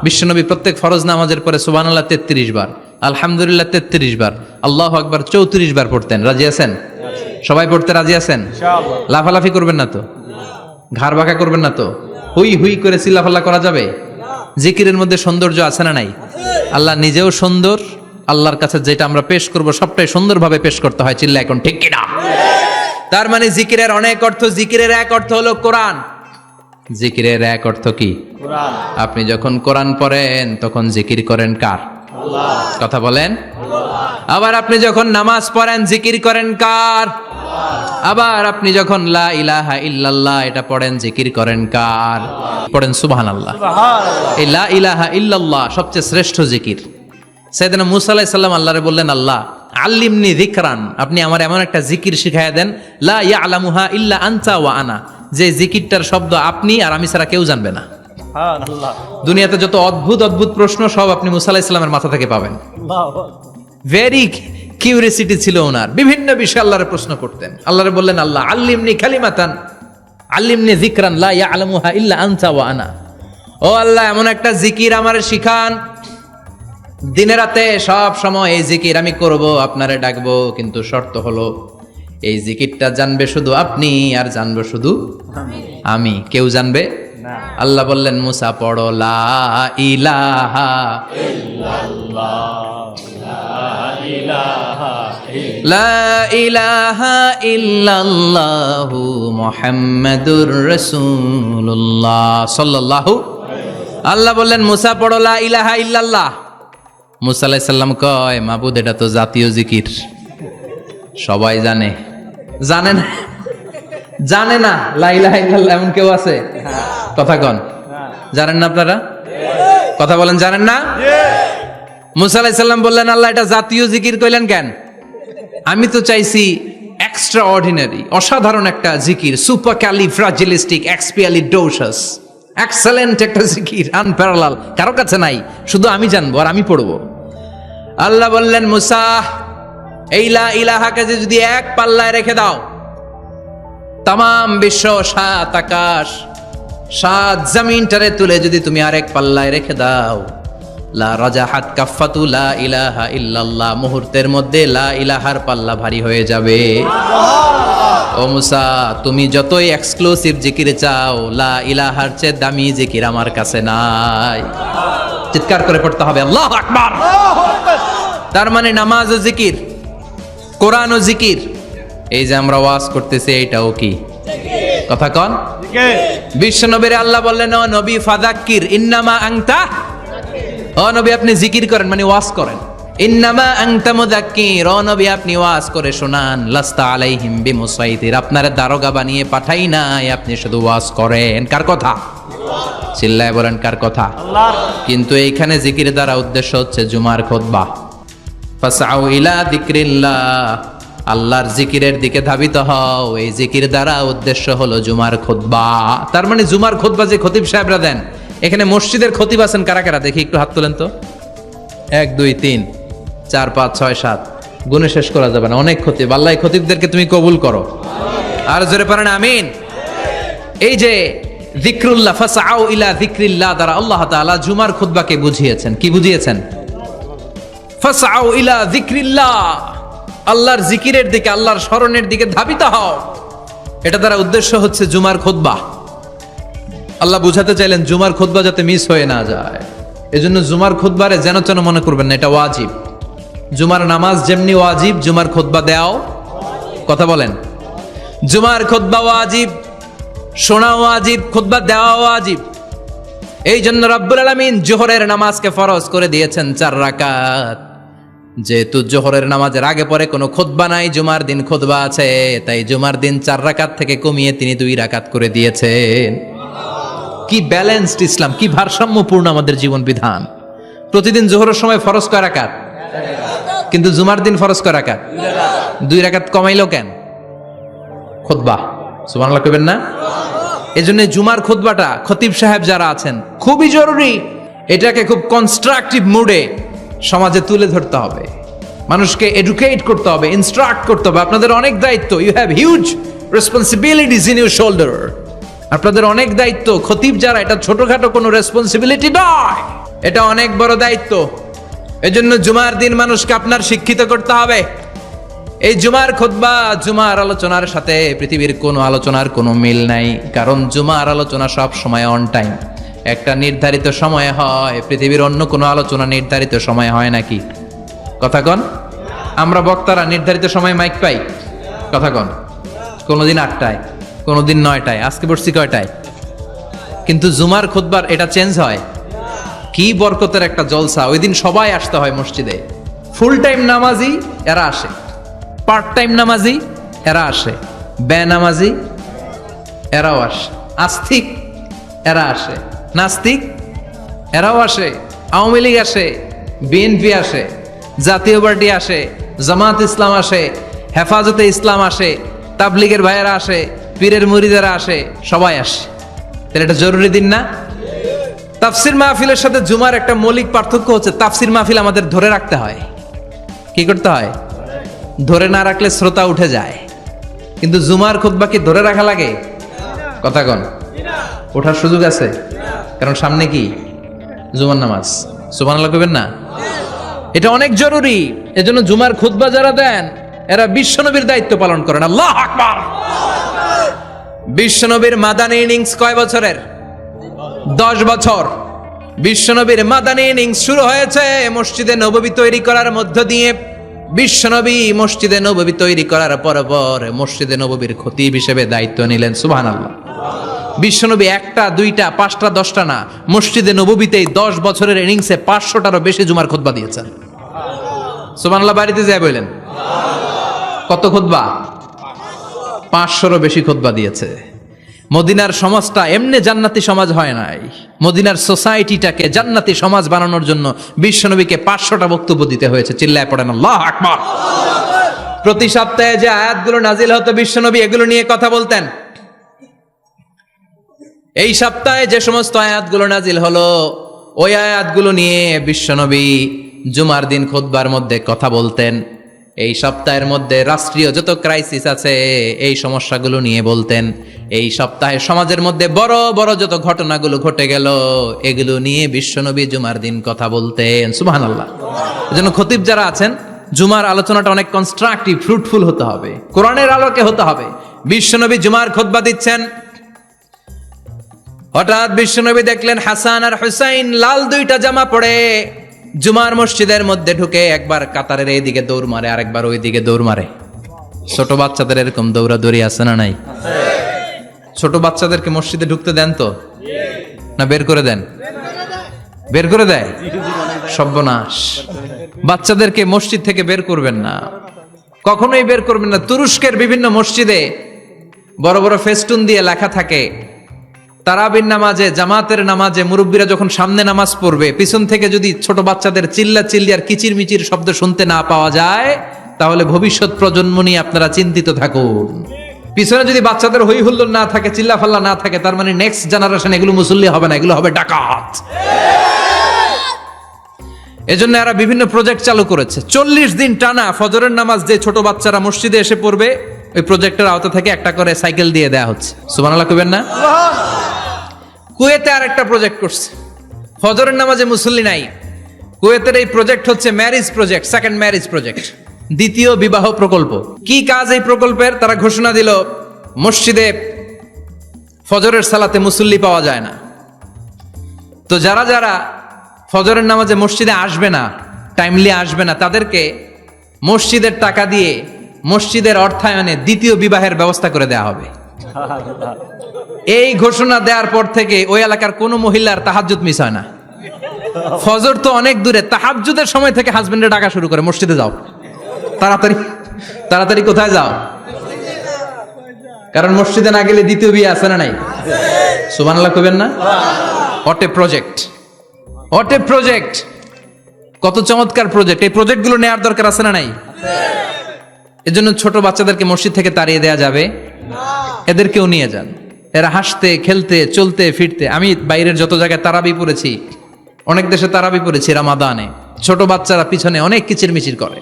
বিশ্বনবী প্রত্যেক ফরজ নামাজের পরে সুবহানাল্লাহ 33 বার, আলহামদুলিল্লাহ 33 বার, আল্লাহু আকবার 34 বার পড়তেন। রাজি আছেন? সবাই পড়তে রাজি আছেন? ইনশাআল্লাহ। লাফালাফি করবেন না তো? ঘাড় বাঁকা করবেন না তো? হুই হুই করে চিল্লাফাল্লা করা যাবে? জিকিরের মধ্যে সৌন্দর্য আছে না নাই? আল্লাহ নিজেও সুন্দর। আল্লাহর কাছে যেটা আমরা পেশ করব সবটাই সুন্দরভাবে পেশ করতে হয়। চিল্লা এখন ঠিক কিনা? তার মানে জিকিরের অনেক অর্থ। জিকিরের এক অর্থ হলো কোরআন। জিকিরের এক অর্থ কি? কোরআন। আপনি যখন কোরআন পড়েন তখন জিকির করেন কার? আল্লাহ। কথা বলেন। আবার আপনি যখন নামাজ পড়েন জিকির করেন কার? আবার আপনি যখন লা ইলাহা ইল্লাল্লাহ এটা পড়েন জিকির করেন কার? পড়েন সুবহানাল্লাহ। সুবহানাল্লাহ। এই লা ইলাহা ইল্লাল্লাহ সবচেয়ে শ্রেষ্ঠ জিকির। সাইয়েদনা মুসা আলাইহিস সালাম আল্লাহরে বললেন, আল্লাহ আল্লিমনি যিকরান, আপনি আমার এমন একটা জিকির শিখায়া দেন, লা ইয়ালামুহা ইল্লা আনতা ওয়া আনা, যে জিকিরটার শব্দ আপনি আর আমি ছাড়া কেউ জানবে না। সুবহানাল্লাহ। দুনিয়াতে যত অদ্ভুত অদ্ভুত প্রশ্ন সব আপনি মুসা আলাইহিস সালামের মাথা থেকে পাবেন। আল্লাহু ভেরি কিউরিয়াসিটি ছিল ওনার, বিভিন্ন বিষয়ে আল্লাহরে প্রশ্ন করতেন। আল্লাহরে বললেন, আল্লাহ আল্লিমনি কালিমাতান, আল্লিমনি যিকরান লা ইয়ালামুহা ইল্লা আনতা ওয়া আনা। ও আল্লাহ এমন একটা জিকির আমারে শিখান, দিনে রাতে সব সময় এই জিকির আমি করব, আপনারে ডাকবো, কিন্তু শর্ত হলো এই জিকিরটা জানবে শুধু আপনি আর জানবো শুধু আমি, কেউ জানবে না। আল্লাহ বললেন, মুসা পড়ো লা ইলাহা লা ইলাহা ইল্লাল্লাহু মুহাম্মাদুর রাসূলুল্লাহ সাল্লাল্লাহু। আল্লাহ বললেন, মুসা পড়ো লা ইলাহা ইল্লাল্লাহ। মুসা আলাইহিস সালাম কয়, মাবুদ এটা তো জাতীয় জিকির, সবাই জানে। জানে না? জানে না লা ইলাহা ইল্লাল্লাহ এমন কেউ আছে? কথা কন। জানেন না আপনারা? কথা বলেন, জানেন না? মুসা আলাইহিস সালাম বললেন, আল্লাহ এটা জাতীয় জিকির কইলেন কেন? আমি তো চাইছি এক্সট্রা অর্ডিনারি, অসাধারণ একটা জিকির, সুপার ক্যালিফ্রাজিলিস্টিক এক্সপিয়ালিডোসাস, এক্সেলেন্ট একটা জিকির, আনপ্যারালাল, কারো কাছে নাই, শুধু আমি জানবো আর আমি পড়বো। আল্লাহ বললেন, মুসা এই লা ইলাহাকে যদি এক পাল্লায় রেখে দাও, তামাম বিশ্ব, 7 আকাশ, 7 জমিনটারে তুলে যদি তুমি আরেক পাল্লায় রেখে দাও, লা রাজাহাত কাফাতু লা ইলাহা ইল্লাল্লাহ, মুহূর্তের মধ্যে লা ইলাহার পাল্লা ভারী হয়ে যাবে। ও মুসা, তুমি যতই এক্সক্লুসিভ জিকির চাও, লা ইলাহার চেয়ে দামি জিকির আমার কাছে নাই। চিৎকার করে পড়তে হবে আল্লাহু আকবার। তার মানে নামাজ ও জিকির, কোরআন ও জিকির, এই যে আমরা ওয়াজ করতেছি এটাও কি? কথা কন। বিশ্ব নবীর আল্লাহ বললেন, ও নবী ফাযাক্কির ইন্নামা আনতা, ও নবী আপনি জিকির করেন মানে ওয়াজ করেন। ইন্নামা আনতা মুযাক্কির, ও নবী আপনি ওয়াজ করে শোনান। লাস্তা আলাইহিম বিমুসাইতির, আপনারে দারোগা বানিয়ে পাঠাই নাই, আপনি শুধু ওয়াজ করেন। কার কথা? চিল্লায় বলেন কার কথা? আল্লাহর। কিন্তু এইখানে জিকির দ্বারা উদ্দেশ্য হচ্ছে জুমার খুতবা। ফাসআউ ইলা যিকরিল্লাহ, আল্লাহর জিকিরের দিকে ধাবিত হও। এই জিকির দ্বারা উদ্দেশ্য হলো জুমার খুতবা। তার মানে জুমার খুতবা যে খতিব সাহেবরা দেন, এখানে মসজিদের খতিব আছেন কারা কারা দেখি একটু হাত তোলেন তো। 1 2 3 4 5 6 7 গুণে শেষ করা যাবে না, অনেক খতিব। আল্লাহ এই খতিবদেরকে তুমি কবুল করো, আর জোরে পড়েন আমিন। এই যে যিকরুল্লাহ, ফাসআউ ইলা যিকরিল্লাহ দ্বারা আল্লাহ তাআলা জুমার খুতবাকে বুঝিয়েছেন। কি বুঝিয়েছেন? ফাসআউ ইলা যিকরিল্লাহ, আল্লাহর জিকিরের দিকে, আল্লাহর স্মরণের দিকে ধাবিত হও। এটা দ্বারা উদ্দেশ্য হচ্ছে জুমার খুতবা। আল্লাহ বুঝাতে চাইলেন জুমার খুতবা যাতে মিস হয়ে না যায়, এজন্য জুমার খুতবারে যেন তেন মনে করবেন না, এটা ওয়াজিব। জুমার নামাজ যেমনি ওয়াজিব, জুমার খুতবা দেওয়াও, কথা বলেন, জুমার খুতবা ওয়াজিব, শোনা ওয়াজিব, খুতবা দেওয়া ওয়াজিব। এই জন্য রব্বুল আলামিন জোহরের নামাজকে ফরজ করে দিয়েছেন 4 রাকাত। যেহেতু জোহরের নামাজের আগে পরে কোনো খুতবা নাই, জুমার দিন খুতবা আছে, তাই জুমার দিন 4 রাকাত থেকে কমিয়ে তিনি 2 রাকাত করে দিয়েছেন। কি ব্যালেন্সড ইসলাম, কি ভারসাম্যপূর্ণ আমাদের জীবন বিধান। প্রতিদিন জোহরের সময় ফরজ কয় রাকাত, কিন্তু জুমার দিন ফরজ কয় রাকাত, 2 রাকাত কমাইলো কেন? খুতবা, সুবহানাল্লাহ কইবেন না? এজন্য জুমার খুতবাটা খতিব সাহেব যারা আছেন খুবই জরুরি। এটাকে খুব কনস্ট্রাকটিভ মুডে সমাজে তুলে ধরতে হবে, মানুষকে এডুকেট করতে হবে, ইনস্ট্রাক্ট করতে হবে। আপনাদের অনেক দায়িত্ব, you have huge responsibilities in your shoulder. আপনাদের অনেক দায়িত্ব। খতিব যারা, এটা ছোটখাটো কোনো রেসপন্সিবিলিটি নয়, এটা অনেক বড় দায়িত্ব। এজন্য জুমার দিন মানুষকে আপনার শিক্ষিত করতে হবে। এই জুমার খুতবা, জুমার আলোচনার সাথে পৃথিবীর কোনো আলোচনার কোনো মিল নাই, কারণ জুমার আলোচনা সব সময় অন টাইম, একটা নির্ধারিত সময় হয়। পৃথিবীর অন্য কোনো আলোচনা নির্ধারিত সময় হয় নাকি? কথা কন। আমরা বক্তারা নির্ধারিত সময় মাইক পাই, কথা কন। কোনোদিন 8টায়, কোনোদিন 9টায়, আজকে বসছি কয়টায়? কিন্তু জুমার খুতবার এটা চেঞ্জ হয়। কি বরকতের একটা জলসা! ওই দিন সবাই আসতে হয় মসজিদে। ফুল টাইম নামাজি এরা আসে, পার্ট টাইম নামাজি এরা আসে, বেনামাজি এরাও আসে, আস্তিক এরা আসে, নাস্তিক এরাও আসে, আওয়ামী লীগ আসে, বিএনপি আসে, জাতীয় পার্টি আসে, জামাত ইসলাম আসে, হেফাজতে ইসলাম আসে, তাবলিগের ভাইয়েরা আসে, পীরের মুরিদেরা আসে, সবাই আসে। তাহলে এটা জরুরি দিন না? তাফসির মাহফিলের সাথে জুমার একটা মৌলিক পার্থক্য হচ্ছে, তাফসির মাহফিল আমাদের ধরে রাখতে হয়। কি করতে হয়? ধরে না রাখলে শ্রোতা উঠে যায়। কিন্তু জুমার খুতবা কি ধরে রাখা লাগে? কথা কন। ওঠার সুযোগ আছে? কারণ সামনে কি? জুমার নামাজ। সুবহানাল্লাহ কইবেন না? এটা অনেক জরুরি। এজন্য জুমার খুতবা যারা দেন এরা বিশ্বনবীর দায়িত্ব পালন করেন। আল্লাহু আকবার। বিশ্বনবীর মাদানী ইনিংস কয় বছরের? 10 বছর। বিশ্বনবীর মাদানী ইনিংস শুরু হয়েছে মসজিদে নববী তৈরি করার মধ্য দিয়ে। বিশ্বনবী মসজিদে নববী তৈরি করার পর মসজিদে নববীর খতিব হিসেবে দায়িত্ব নিলেন। সুবহানাল্লাহ। বিশ্বনবী 1টা 2টা 5টা 10টা না, মসজিদে নববীতেই 10 বছরের ইনিংসে 500টারও বেশি জুমার খুতবা দিয়েছেন। সুবহানাল্লাহ। বাড়িতে যায় বলেন কত খুতবা? 500রও বেশি খুতবা দিয়েছে। মদিনার সমাজটা এমনি জান্নাতি সমাজ হয় নাই। মদিনার সোসাইটিটাকে জান্নাতি সমাজ বানানোর জন্য বিশ্বনবীকে 500টা বক্তব্য দিতে হয়েছে। চিল্লায় পড়েন আল্লাহু আকবার। প্রতি সপ্তাহে যে আয়াতগুলো নাজিল হতো বিশ্বনবী এগুলো নিয়ে কথা বলতেন। এই সপ্তাহে যে সমস্ত আয়াতগুলো নাজিল হলো ওই আয়াতগুলো নিয়ে বিশ্বনবী জুমার দিন খুতবার মধ্যে কথা বলতেন। এই সপ্তাহের মধ্যে রাষ্ট্রীয় যত ক্রাইসিস আছে এই সমস্যাগুলো নিয়ে বলতেন। এই সপ্তাহে সমাজের মধ্যে বড় বড় যত ঘটনাগুলো ঘটে গেল এগুলো নিয়ে বিশ্বনবী জুমার দিন কথা বলতেন। সুবহানাল্লাহ। এজন্য খতিব যারা আছেন জুমার আলোচনাটা অনেক কনস্ট্রাকটিভ, ফ্রুটফুল হতে হবে, কোরআনের আলোকে হতে হবে। বিশ্বনবী জুমার খুতবা দিচ্ছেন, হঠাৎ বিশ্বনবী দেখলেন হাসান আর হুসাইন লাল 2টা জামা পরে জুমার মসজিদের মধ্যে ঢুকে একবার কাতারের এইদিকে দৌড় মারে, আরেকবার ওই দিকে দৌড় মারে। ছোট বাচ্চাদের এরকম দৌড়াদৌড়ি আছে না নাই? ছোট বাচ্চাদেরকে মসজিদে ঢুকতে দেন তো না বের করে দেন? বের করে দেয়। সর্বনাশ। বাচ্চাদেরকে মসজিদ থেকে বের করবেন না, কখনোই বের করবেন না। তুরস্কের বিভিন্ন মসজিদে বড় বড় ফেস্টুন দিয়ে লেখা থাকে তারাবির নামাজে, জামাতের নামাজে মুরব্বীরা যখন সামনে নামাজ পড়বে পিছন থেকে যদি ছোট বাচ্চাদের চিল্লা চিল্লি আর কিচির মিচির শব্দ শুনতে না পাওয়া যায় তাহলে ভবিষ্যৎ প্রজন্ম নিয়ে আপনারা চিন্তিত থাকুন। পিছনে যদি বাচ্চাদের হই হুল্লোড় না থাকে, চিল্লাফাল্লা না থাকে, তার মানে নেক্সট জেনারেশন এগুলো মুসল্লি হবে না, এগুলো হবে ডাকাত। এজন্য এরা বিভিন্ন প্রজেক্ট চালু করেছে। 40 দিন টানা ফজরের নামাজ যে ছোট বাচ্চারা মসজিদে এসে পড়বে, ওই প্রজেক্টের আওতা থেকে একটা করে সাইকেল দিয়ে দেয়া হচ্ছে। সুবহানাল্লাহ কইবেন না? কুয়েতে আর একটা প্রজেক্ট করছে, ফজরের নামাজে মুসল্লি নাই। কুয়েতের এই প্রজেক্ট হচ্ছে marriage project, second marriage project, দ্বিতীয় বিবাহ প্রকল্প। কি কাজ এই প্রকল্পের? তারা ঘোষণা দিল মসজিদে ফজরের সালাতে মুসল্লি পাওয়া যায় না, তো যারা যারা ফজরের নামাজে মসজিদে আসবে না, টাইমলি আসবে না, তাদেরকে মসজিদের টাকা দিয়ে মসজিদের অর্থায়নে দ্বিতীয় বিবাহের ব্যবস্থা করে দেয়া হবে। এই ঘোষণা দেওয়ার পর থেকে ওই এলাকার কোনো মহিলার তাহাজ্জুদ মিস হয় না। ফজর তো অনেক দূরে, তাহাজ্জুদের সময় থেকে হাজবেন্ডের ডাকা শুরু করে, মসজিদে যাও, তাড়াতাড়ি তাড়াতাড়ি কোথায় যাও, কারণ মসজিদে না গেলে দ্বিতীয় বিয়ে আছে না নাই? সুবহানাল্লাহ কইবেন না? What a project, what a project, কত চমৎকার প্রজেক্ট। এই প্রজেক্টগুলো নেওয়ার দরকার আছে না নাই? এজন্য ছোট বাচ্চাদেরকে মসজিদ থেকে তাড়িয়ে দেয়া যাবে না, এদেরকেও নিয়ে যান। এরা হাসতে খেলতে চলতে ফিরতে, আমি বাইরের যত জায়গায় তারাবি পড়েছি, অনেক দেশে তারাবি পড়েছি রামাদানে, ছোট বাচ্চারা পিছনে অনেক কিচিরমিচির করে,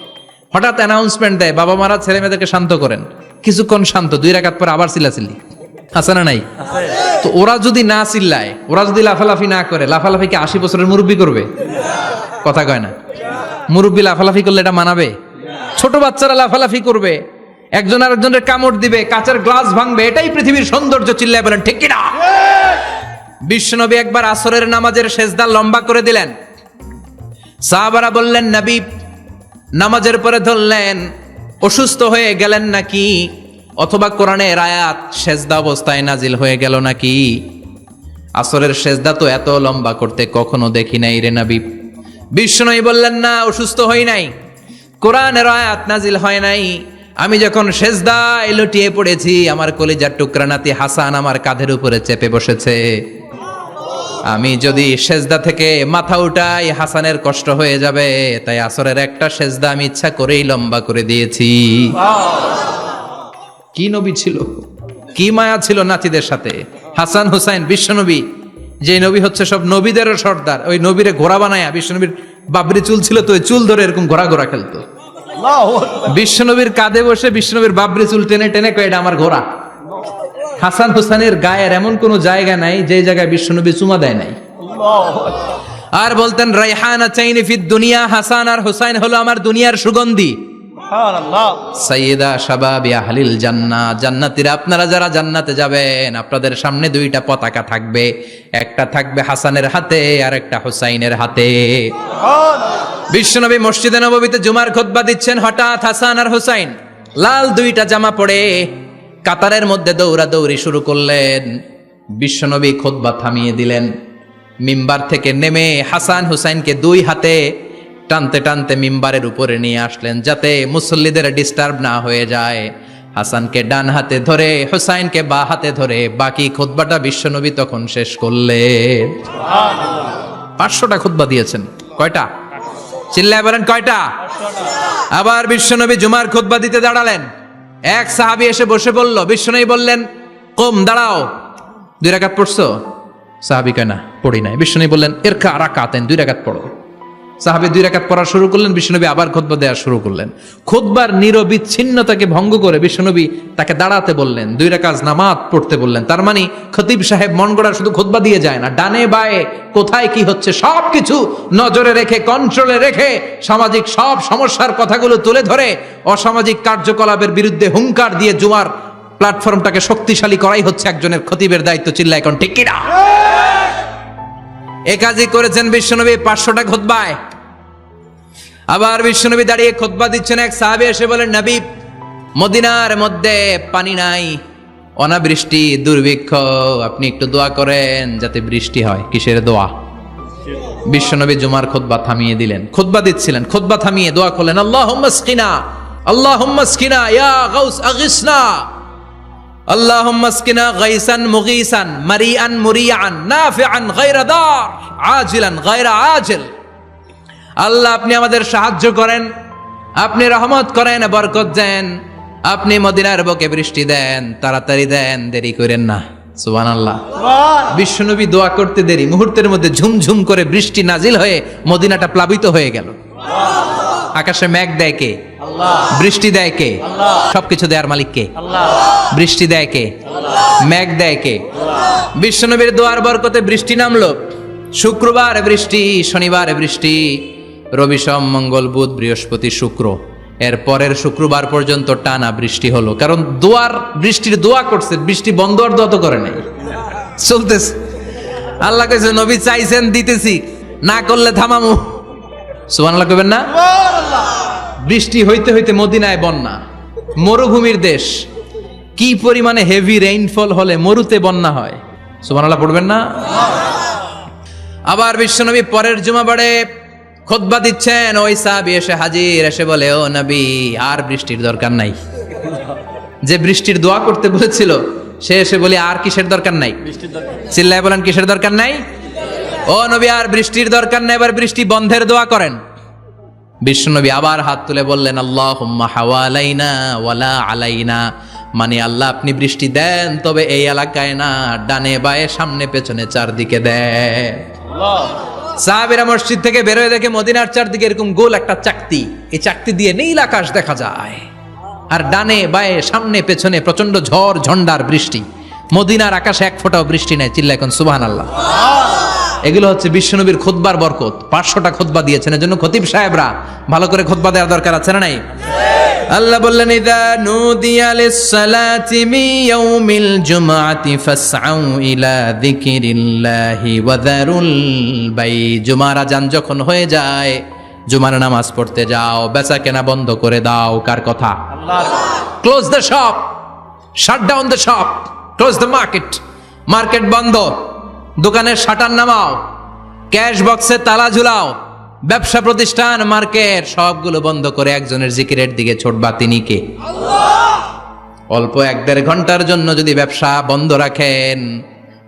হঠাৎ অ্যানাউন্সমেন্ট দেয়, বাবা মারা ছেলে মেয়েদেরকে শান্ত করেন, কিছুক্ষণ শান্ত, 2 রাকাত পর আবার চিল্লাচিল্লি, আছে না নাই? তো ওরা যদি না চিল্লায়, ওরা যদি লাফালাফি না করে, লাফালাফি কি 80 বছরের মুরব্বি করবে? কথা কয় না। মুরব্বি লাফালাফি করলে এটা মানাবে? ছোট বাচ্চারা লাফালাফি করবে, একজন আরেকজনের কামড় দিবে, কাঁচের গ্লাস ভাঙবে, এটাই পৃথিবীর সৌন্দর্য। চিল্লায় বলেন ঠিক কিনা? বিশ্বনবী একবার আসরের নামাজের সেজদা লম্বা করে দিলেন, সাহাবারা বললেন নবী, নামাজের পরে ধরলেন অসুস্থ হয়ে গেলেন নাকি, অথবা কোরআনের আয়াত সেজদা অবস্থায় নাজিল হয়ে গেল নাকি? আসরের সেজদা তো এত লম্বা করতে কখনো দেখি নাই রে নবী। বিশ্বনবী বললেন না, অসুস্থ হই নাই, কোরআনের আয়াত নাজিল হয় নাই, আমি যখন সেজদায় লুটিয়ে পড়েছি, আমার কলিজার টুকরা নাতি হাসান আমার কাঁধের উপরে চেপে বসেছে, আমি যদি সেজদা থেকে মাথা উঠাই হাসানের কষ্ট হয়ে যাবে, তাই আসরের একটা সেজদা আমি ইচ্ছা করেই লম্বা করে দিয়েছি। কি নবী ছিল, কি মায়া ছিল নাতিদের সাথে। হাসান হুসাইন, বিশ্বনবী যে নবী হচ্ছে সব নবীদেরও সর্দার, ওই নবীরে ঘোড়া বানায়া, বিশ্বনবীর বাবরি চুল ছিল তো, ওই চুল ধরে এরকম ঘোড়া ঘোড়া খেলতো, বিশ্বনবীর কাঁধে বসে বিশ্বনবীর বাবরি চুল টেনে টেনে কয়ে এটা আমার ঘোড়া। হাসান হুসাইনের গায়ের এমন কোন জায়গা নাই যে জায়গায় বিশ্বনবী চুমা দেয় নাই। আর বলতেন রাইহানা চাইনি ফিদ দুনিয়া, হাসান আর হুসাইন হলো আমার দুনিয়ার সুগন্ধি। সাইয়্যিদা শাবাবি আহলিল জান্নাহ, জান্নাতীরা আপনারা যারা জান্নাতে যাবেন, আপনাদের সামনে 2টা পতাকা থাকবে, একটা থাকবে হাসানের হাতে আর একটা হুসাইনের হাতে। বিশ্বনবী মসজিদে নববীতে জুমার খুতবা দিচ্ছেন, হঠাৎ হাসান আর হুসাইন লাল 2টা জামা পরে কাতারের মধ্যে দৌড়াদৌড়ি শুরু করলেন। বিশ্বনবী খুতবা থামিয়ে দিলেন, মিম্বার থেকে নেমে হাসান হুসাইনকে 2 হাতে টানতে টানতে মিম্বারের উপরে নিয়ে আসলেন, যাতে মুসল্লিদের ডিস্টার্ব না হয়ে যায়। হাসানকে ডান হাতে ধরে, হুসাইনকে বা হাতে ধরে বাকি খুতবাটা বিশ্বনবী তখন শেষ করলেন। 500টা খুতবা দিয়েছেন। কয়টা? চিল্লায় বলেন কয়টা? আবার বিশ্বনবী জুমার খুতবা দিতে দাঁড়ালেন, এক সাহাবী এসে বসে বলল, বিশ্বনবী বললেন কম, দাঁড়াও, 2 রাকাত পড়ছো? সাহাবী কয় না, পড়ি নাই। বিশ্বনবী বললেন ইরকা রাকাতেন, 2 রাকাত পড়ো। সাহাবী 2 রাকাত পড়া শুরু করলেন, বিশ্বনবী আবার খুতবা দেওয়া শুরু করলেন। খুতবার নিরবিচ্ছিন্নতাকে ভঙ্গ করে বিশ্বনবী তাকে দাঁড়াতে বললেন, 2 রাকাত নামাজ পড়তে বললেন। তার মানে খতিব সাহেব মন গড়া শুধু খুতবা দিয়ে যায় না, ডানে বায়ে কোথায় কি হচ্ছে সবকিছু নজরে রেখে, কন্ট্রোলে রেখে, সামাজিক সব সমস্যার কথাগুলো তুলে ধরে অসামাজিক কার্যকলাপের বিরুদ্ধে হুঙ্কার দিয়ে জুমার প্ল্যাটফর্মটাকে শক্তিশালী করাই হচ্ছে একজনের খতিবের দায়িত্ব। চিল্লায় এখন ঠিক কিনা? এ কাজই করেছেন বিশ্বনবী 500টা খুতবায়। আবার বিশ্বনবী দাঁড়িয়ে খুতবা দিচ্ছেন, এক সাহাবী এসে বলেন, নবী মদিনার মধ্যে পানি নাই, অনাবৃষ্টি, দুর্ভিক্ষ, আপনি একটু দোয়া করেন যাতে বৃষ্টি হয়। কিসের দোয়া? বিশ্বনবী জুমার খুতবা থামিয়ে দিলেন, খুতবা দিচ্ছিলেন, খুতবা থামিয়ে দোয়া করলেন, আল্লাহুম্মা স্কিনা, আল্লাহুম্মা স্কিনা ইয়া গাউস আগিসনা, আল্লাহুম্মা স্কিনা গাইসান মুগীসান মারিআন মুরিআন নাফিআন গায়রা দার আজিলান গায়রা আজিল। আল্লাহ আপনি আমাদের সাহায্য করেন, আপনি রহমত করেন, বরকত দেন, আপনি মদিনার বুকে বৃষ্টি দেন, তাড়াতাড়ি দেন, দেরি করেন না। সুবহানাল্লাহ। বিশ্বনবী দোয়া করতে দেরি, মুহূর্তের মধ্যে ঝুমঝুম করে বৃষ্টি নাজিল হয়ে মদিনাটা প্লাবিত হয়ে গেল। আকাশে মেঘ দেয় কে? বৃষ্টি দেয় কে? সবকিছু দেয়ার মালিক কে? বৃষ্টি দেয় কে? মেঘ দেয় কে? বিশ্বনবীর দোয়ার বরকতে বৃষ্টি নামলো। শুক্রবার বৃষ্টি, শনিবার বৃষ্টি, রবি সোম মঙ্গল বুধ বৃহস্পতি শুক্র, এর পরের শুক্রবার পর্যন্ত টানা বৃষ্টি হলো। কারণ বৃষ্টির দোয়া করছে, বৃষ্টি বন্ধ আর দোয়া তো করে নাই, চলতেছে। আল্লাহ কইছে নবী চাইছেন দিতেছি, না করলে থামামু। সুবহানাল্লাহ কইবেন না? বৃষ্টি হইতে হইতে মদিনায় বন্যা, মরুভূমির দেশ, কি পরিমাণে হেভি রেইনফল হলে মরুতে বন্যা হয়। সুবহানাল্লাহ পড়বেন না? আবার বিশ্বনবী পরের জুমাবারে খুতবা দিচ্ছেন, ওই সাহাবী এসে হাজির, এসে বলে, ও নবী আর বৃষ্টির দরকার নাই। যে বৃষ্টির দোয়া করতে বলেছিল সে এসে বলি আর কিসের দরকার নাই? চিল্লায় বলেন কিসের দরকার নাই? ও নবী আর বৃষ্টির দরকার নাই, এবার বৃষ্টি বন্ধের দোয়া করেন। বিশ্বনবী আবার হাত তুলে বললেন, আল্লাহুম্মা হাওয়ালাইনা ওয়ালা আলাইনা, মানে আল্লাহ আপনি বৃষ্টি দেন, তবে এই এলাকায় না, ডানে বায়ে সামনে পেছনে চারদিকে দেন। সাহাবীরা মসজিদ থেকে বের হয়ে দেখে মদিনার চারদিকে এরকম গোল একটা চাকতি, এই চাকতি দিয়ে নীল আকাশ দেখা যায়, আর ডানে বায়ে সামনে পেছনে প্রচন্ড ঝড় ঝন্ডার বৃষ্টি। মদিনার আকাশে এক ফোঁটাও বৃষ্টি নাই। চিল্লা এখন সুবহানাল্লাহ। এগুলো হচ্ছে বিশ্বনবীর খুতবার বরকত। 500টা খুতবা দিয়েছেন, এজন্য খতিব সাহেবরা ভালো করে খুতবা দেওয়ার দরকার আছে না নাই? আল্লাহ বললেন, ইযা নুদিয়া লিস-সালাতি মিন ইয়াউমিল জুমআতি ফাসআউ ইলা যিকিরিল্লাহি ওয়া যারুল বাই। জুমার আযান যখন হয়ে যায়, জুমার নামাজ পড়তে যাও, বেচা কেনা বন্ধ করে দাও। কার কথা? আল্লাহর। Close the shop, shut down the shop, close the market. Market বন্ধ, দোকানের শাটার নামাও, ক্যাশ বক্সে তালা ঝুলাও, ব্যবসা প্রতিষ্ঠান মার্কেট সবগুলো বন্ধ করে একজনের জিকিরের দিকে ছোটবা। তিনি কে? অল্প 1-1.5 ঘন্টার জন্য যদি ব্যবসা বন্ধ রাখেন,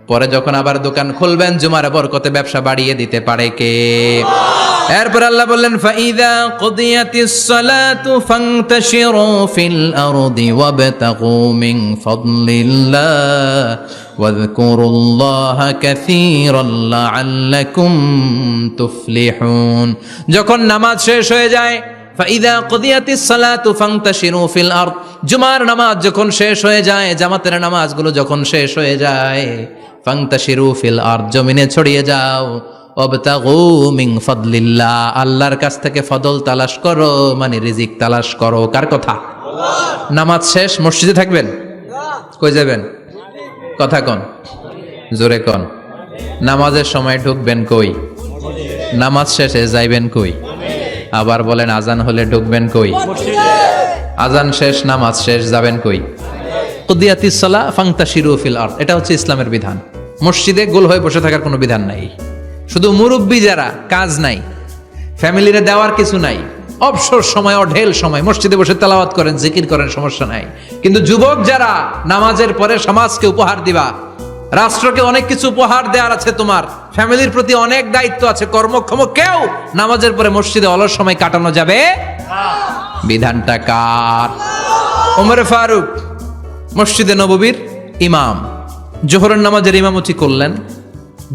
পরে যখন আবার দোকান খুলবেন জুমার বরকতে ব্যবসা বাড়িয়ে দিতে পারে কে? এরপর আল্লাহ বললেন, ফাইদা কুদিয়াতিস সালাতু ফান্তাশিরু ফিল আরদি ওয়াবতাগু মিন ফাদলিল্লাহ ওয়াযকুরুল্লাহা কাসীরান লাআল্লাকুম তুফলিহুন। যখন নামাজ শেষ হয়ে যায়, ফাইদা কুদিয়াতিস সালাতু ফান্তাশিরু ফিল আরদ, জুমার নামাজ যখন শেষ হয়ে যায়, জামাতের নামাজগুলো যখন শেষ হয়ে যায়, ফান্তাশিরু ফিল আরদ, জমিনে ছড়িয়ে যাও, ওয়াবতাগু মিন ফাদলিল্লাহ, আল্লাহর কাছ থেকে ফদল তালাশ করো, মানে রিজিক তালাশ করো। কার কথা? নামাজ শেষ মসজিদে থাকবেন? কই যাবেন? কথা কন, জোরে কন। নামাজের সময় ঢুকবেন কই? নামাজ শেষে যাইবেন কই? আবার বলেন, আজান হলে ঢুকবেন কই? আজান শেষ, নামাজ শেষ, যাবেন কই? কুদিয়াতিস সালাহ ফান্তাশিরু ফিল আরদ, এটা হচ্ছে ইসলামের বিধান। মসজিদে গোল হয়ে বসে থাকার কোনো বিধান নাই। শুধু মুরব্বী যারা, কাজ নাই, ফ্যামিলিরে দেওয়ার কিছু নাই, অবসর সময় অঢেল সময় মসজিদে বসে তেলাওয়াত করেন, জিকির করেন, সমস্যা নাই। কিন্তু যুবক যারা, নামাজের পরে সমাজকে উপহার দিবা, রাষ্ট্রকে অনেক কিছু উপহার দেওয়ার আছে, তোমার ফ্যামিলির প্রতি অনেক দায়িত্ব আছে, কর্মক্ষম কেউ নামাজের পরে মসজিদে অলস সময় কাটানো যাবে না। বিধানটা কার? ওমর ফারুক মসজিদে নববীর ইমাম, জোহরের নামাজের ইমামতি করলেন,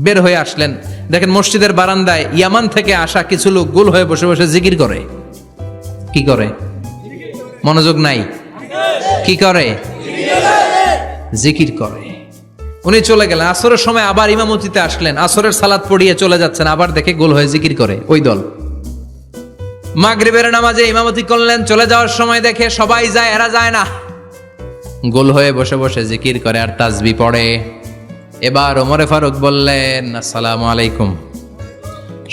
বের হয়ে আসলেন, দেখেন মসজিদের বারান্দায় ইয়ামান থেকে আসা কিছু লোক গোল হয়ে বসে বসে জিকির করে। কি করে? মনোযোগ নাই। কি করে? জিকির করে। উনি চলে গেলেন, আসরের সময় আবার ইমামতিতে আসলেন, আসরের সালাত পড়িয়ে চলে যাচ্ছেন, আবার দেখে গোল হয়ে জিকির করে ওই দল। মাগরিবের নামাজে ইমামতি করলেন, চলে যাওয়ার সময় দেখে সবাই যায়, এরা যায় না, গোল হয়ে বসে বসে জিকির করে আর তাসবিহ পড়ে। এবার ওমর ফারুক বললেন, আসসালামু আলাইকুম।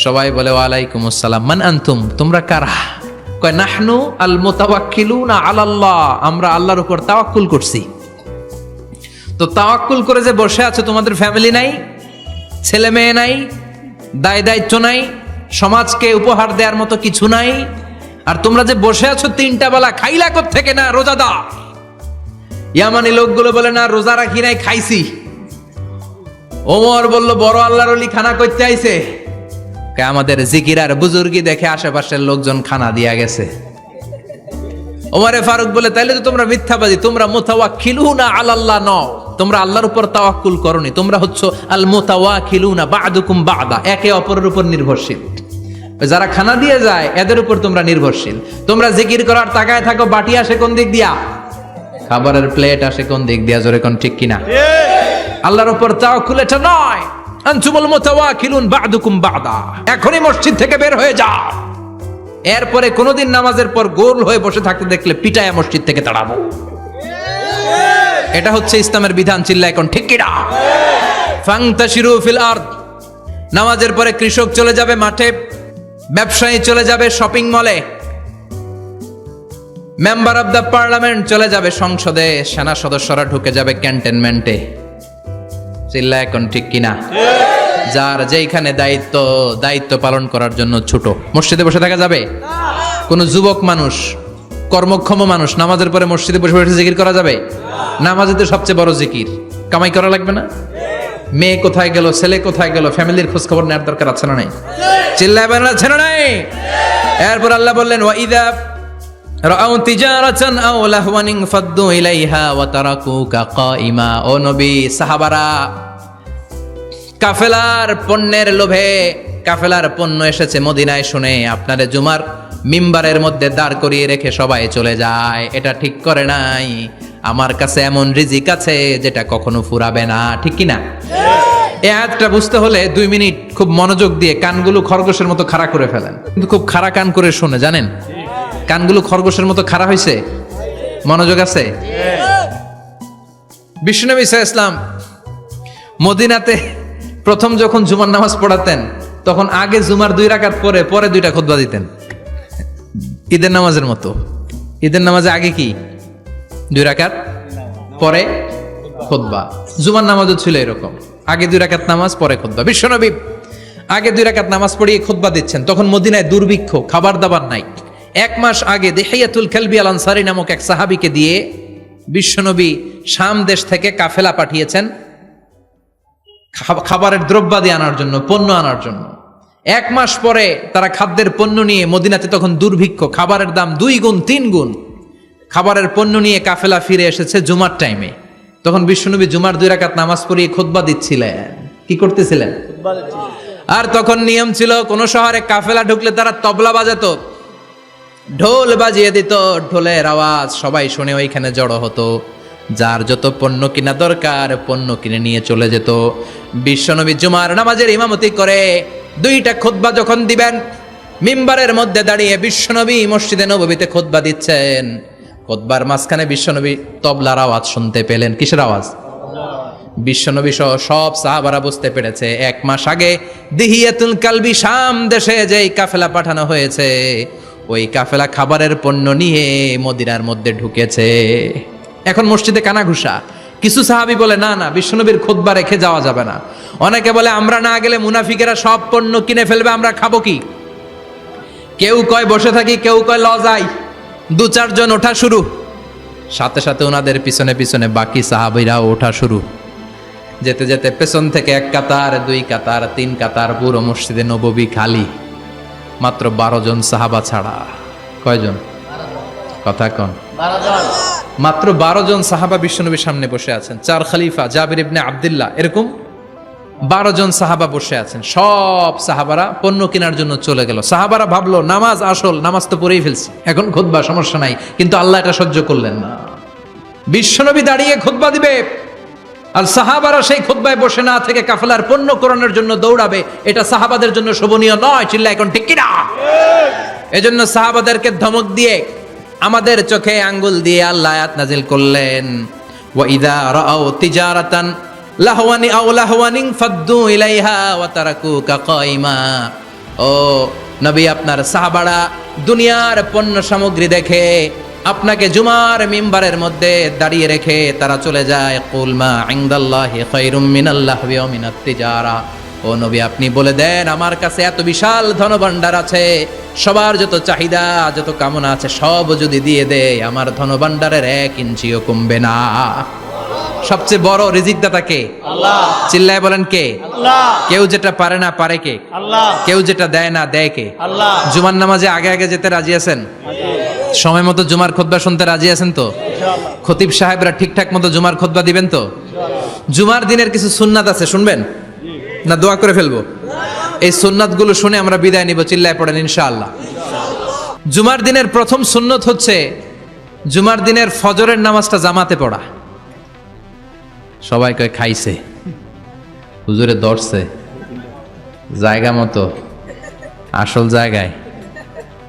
সবাই বলে, ওয়ালাইকুম আসসালাম। মান আনতুম, তোমরা কারা? কয়, নাহনু আল মুতাওয়াক্কিলুনা আলাল্লাহ, আমরা আল্লাহর উপর তাওয়াক্কুল করছি। তো তাওয়াক্কুল করে যে বসে আছো, তোমাদের ফ্যামিলি নাই, ছেলে মেয়ে নাই, দায় দায়িত্ব নাই, সমাজকে উপহার দেওয়ার মতো কিছু নাই, আর তোমরা যে বসে আছো 3টা বেলা, খাইলা কোত্থেকে? না রোজাদার। ইয়ামানি লোকগুলো বলে, না রোজা রাখি নাই, খাইছি। ওমর বলল, বড় আল্লাহর ওলি খানা করতে আইছে? আমাদের জিকির আর বুজুর্গি দেখে আশেপাশের লোকজন খানা দিয়া গেছে। ওমরে ফারুক বলে, তাইলে তো তোমরা মিথ্যাবাদী, তোমরা মুতাওয়াক্কিলুনা আলাল্লাহ নও, তোমরা আল্লাহর উপর তাওয়াক্কুল করনি, তোমরা হচ্ছে আল মুতাওয়াক্কিলুনা বা'দুকুম বা'দা, একে অপরের উপর নির্ভরশীল। যারা খানা দিয়ে যায় এদের উপর তোমরা নির্ভরশীল। তোমরা জিকির করার তাকায় থাকো, বাটি আসে কোন দিক দিয়া, খাবারের প্লেট আসে কোন দিক দিয়া, জোরে কোন ঠিক কিনা? আল্লাহর উপর তাওয়াক্কুল এটা নয়। আনতুমুল মুতাওয়াক্কিলুন বা'দুকুম বা'দা, এখনই মসজিদ থেকে বের হয়ে যাও। এরপরে কোনোদিন নামাজের পর গোল হয়ে বসে থাকতে দেখলে পিটায়া মসজিদ থেকে তাড়াবো। এটা হচ্ছে ইসলামের বিধান। চিল্লা এখন ঠিক কিনা? ফান্তাশিরু ফিল আরদ, নামাজের পরে কৃষক চলে যাবে মাঠে, ব্যবসায়ী চলে যাবে শপিং মলে, মেম্বার অব দ্য পার্লামেন্ট চলে যাবে সংসদে, সেনা সদস্যরা ঢুকে যাবে ক্যান্টনমেন্টে। চিল্লা এখন ঠিক কিনা? যার যেখানে দায়িত্ব পালন করার জন্য ছোট, মসজিদে বসে থাকা যাবে? কোন যুবক মানুষ, কর্মক্ষম মানুষ নামাজের পরে মসজিদে বসে বসে জিকির করা যাবে? নামাজে তো সবচেয়ে বড় জিকির, কামাই করা লাগবে না? মেয়ে কোথায় গেল, ছেলে কোথায় গেল, ফ্যামিলির খোঁজ খবর নেওয়ার দরকার আছে না নাই? চিল্লায় বলেন আছে না নাই? এরপর আল্লাহ বললেন, ওয়া ইযা রাআউ তিজারাতান আও লাহওয়ান ফাদ্দু ইলাইহা ওয়া তারাকুকা কাইমা। ও নবী, সাহাবারা কাফেলার পণ্যের লোভে, কাফেলার পণ্য এসেছে মদিনায় শুনে আপনারে জুমার মিম্বারের মধ্যে দাঁড় করিয়ে রেখে সবাই চলে যায়। এটা ঠিক করে নাই। আমার কাছে এমন রিজিক আছে যেটা কখনো ফুরাবে না, ঠিক কিনা? এই আয়াতটা বুঝতে হলে 2 মিনিট খুব মনোযোগ দিয়ে কানগুলো খরগোশের মতো খাড়া করে ফেলেন, কিন্তু খুব খাড়া কান করে শুনে, জানেন কানগুলো খরগোশের মতো খাড়া হয়েছে? মনোযোগ আছে? বিশ্বনবী সাল্লাল্লাহু আলাইহি ওয়াসাল্লাম মদিনাতে প্রথম যখন জুমার নামাজ পড়াতেন, তখন আগে জুমার 2 রাকাত পরে 2টা খুতবা দিতেন, ঈদের নামাজের মতো। ঈদের নামাজে আগে কি 2 রাকাত, পরে খুতবা। জুমার নামাজও ছিল এরকম, আগে 2 রাকাত নামাজ, পরে খুতবা। বিশ্বনবী আগে 2 রাকাত নামাজ পড়িয়ে খুতবা দিচ্ছেন, তখন মদিনায় দুর্ভিক্ষ, খাবার দাবার নাই। 1 মাস আগে দিহিয়াতুল কালবি আল আনসারী নামক এক সাহাবীকে দিয়ে বিশ্বনবী শাম দেশ থেকে কাফেলা পাঠিয়েছেন খাবারের দ্রব্যাদি আনার জন্য, পণ্য আনার জন্য। 1 মাস পরে তারা খাদ্যের পণ্য নিয়ে, মদিনাতে তখন দুর্ভিক্ষ, খাবারের দাম 2 গুণ 3 গুণ, খাবারের পণ্য নিয়ে কাফেলা ফিরে এসেছে জুমার টাইমে। তখন বিশ্বনবী জুমার 2 রাকাত নামাজ পড়িয়ে খুতবা দিচ্ছিলেন। কি করতেছিলেন? আর তখন নিয়ম ছিল, কোন শহরে কাফেলা ঢুকলে তারা তবলা বাজাতো, ঢোল বাজিয়ে দিত, ঢোলের আওয়াজ সবাই শুনে ওইখানে জড়ো হতো। যার যত পণ্য কিনা দরকার পণ্য কিনে নিয়ে চলে যেত। বিশ্বনবী জুমার নামাজের ইমামতি করে 2টা খুতবা যখন দিবেন, মিম্বারের মধ্যে দাঁড়িয়ে বিশ্বনবী মসজিদে নববীতে খুতবা দিচ্ছেন। খুতবার মাঝখানে বিশ্বনবী তবলার আওয়াজ শুনতে পেলেন। কিসের আওয়াজ? বিশ্বনবী সহ সব সাহাবারা বুঝতে পেরেছে 1 মাস আগে দিহিয়াতুল কালবি শাম দেশে যেই কাফেলা পাঠানো হয়েছে, ওই কাফেলা খাবারের পণ্য নিয়ে মদিনার মধ্যে ঢুকেছে। এখন মসজিদে কানাঘুষা। কিছু সাহাবী বলে, না না, বিশ্বনবীর খুতবা রেখে যাওয়া যাবে না। অনেকে বলে, আমরা না গেলে মুনাফিকেরা সব পণ্য কিনে ফেলবে, আমরা খাবো কি? কেউ কয় বসে থাকি, কেউ কয় ল যাই। 2-4 জন ওঠা শুরু, সাথে সাথে ওনাদের পিছনে পিছনে বাকি সাহাবীরাও ওঠা শুরু। যেতে যেতে পেছন থেকে 1 কাতার, 2 কাতার, 3 কাতার, পুরো মসজিদে নববী খালি, মাত্র 12 জন সাহাবা ছাড়া। কয়জন? কথা কন। 12 জন। মাত্র 12 জন সাহাবা বিশ্বনবীর সামনে বসে আছেন। 4 খলিফা, জাবির ইবনে আব্দুল্লাহ, এরকম 12 জন সাহাবা বসে আছেন। সব সাহাবারা পণ্য কেনার জন্য চলে গেল। সাহাবারা ভাবলো নামাজ আসল, নামাজ তো পড়েই ফেলছি, এখন খুতবা সমস্যা নাই। কিন্তু আল্লাহ এটা সহ্য করলেন না। বিশ্বনবী দাঁড়িয়ে খুতবা দিবে, আর সাহাবারা সেই খুতবায় বসে না থেকে কাফেলার পণ্য কোরআনের জন্য দৌড়াবে। এটা সাহাবাদের জন্য শোভনীয় নয়। চিল্লা এখন ঠিক কিনা? এজন্য সাহাবাদেরকে ধমক দিয়ে, আমাদের চোখে আঙ্গুল দিয়ে আল্লাহ আয়াত নাজিল করলেন, ওয়া ইযা রাআউ তিজারাতান লাহওয়ানি আও লাহওয়ানিন ফাদ্দু ইলাইহা ওয়া তারাকুকা কাইমা। ও নবী, আপনার সাহাবারা দুনিয়ার পণ্য সামগ্রী দেখে আপনাকে জুমার মিম্বারের মধ্যে দাঁড়িয়ে রেখে তারা চলে যায়। কুল মা ইনদাল্লাহি খায়রুম মিনাল লাহবি ওয়া মিনাত তিজারা। ও নবী, আপনি বলে দেন, আমার কাছে এত বিশাল ধনভাণ্ডার আছে, সবার যত চাহিদা, যত কামনা আছে সব যদি দিয়ে দেয়, আমার ধনভাণ্ডারের 1 ইঞ্চিও কমবে না। সবচেয়ে বড় রিজিকদাতা কে? আল্লাহ। চিল্লায় বলেন কে? আল্লাহ। কেউ যেটা পারে না পারে কে? আল্লাহ। কেউ যেটা দেয় না দেয় কে? আল্লাহ। জুমার নামাজে আগে আগে যেতে রাজি আছেন? সময় মতো জুমার খুতবা শুনতে রাজি আছেন তো? খতিব সাহেবরা ঠিকঠাক মতো জুমার খুতবা দিবেন তো? জুমার দিনের কিছু সুন্নাত আছে, শুনবেন না দোয়া করে ফেলবো? এই সুন্নাতগুলো শুনে আমরা বিদায় নিব, চিল্লায় পড়েন ইনশাআল্লাহ। জুমার দিনের প্রথম সুন্নত হচ্ছে জুমার দিনের ফজরের নামাজটা জামাতে পড়া। সবাই কয় খাইছে, হুজুরে ধরছে জায়গা মতো, আসল জায়গায়।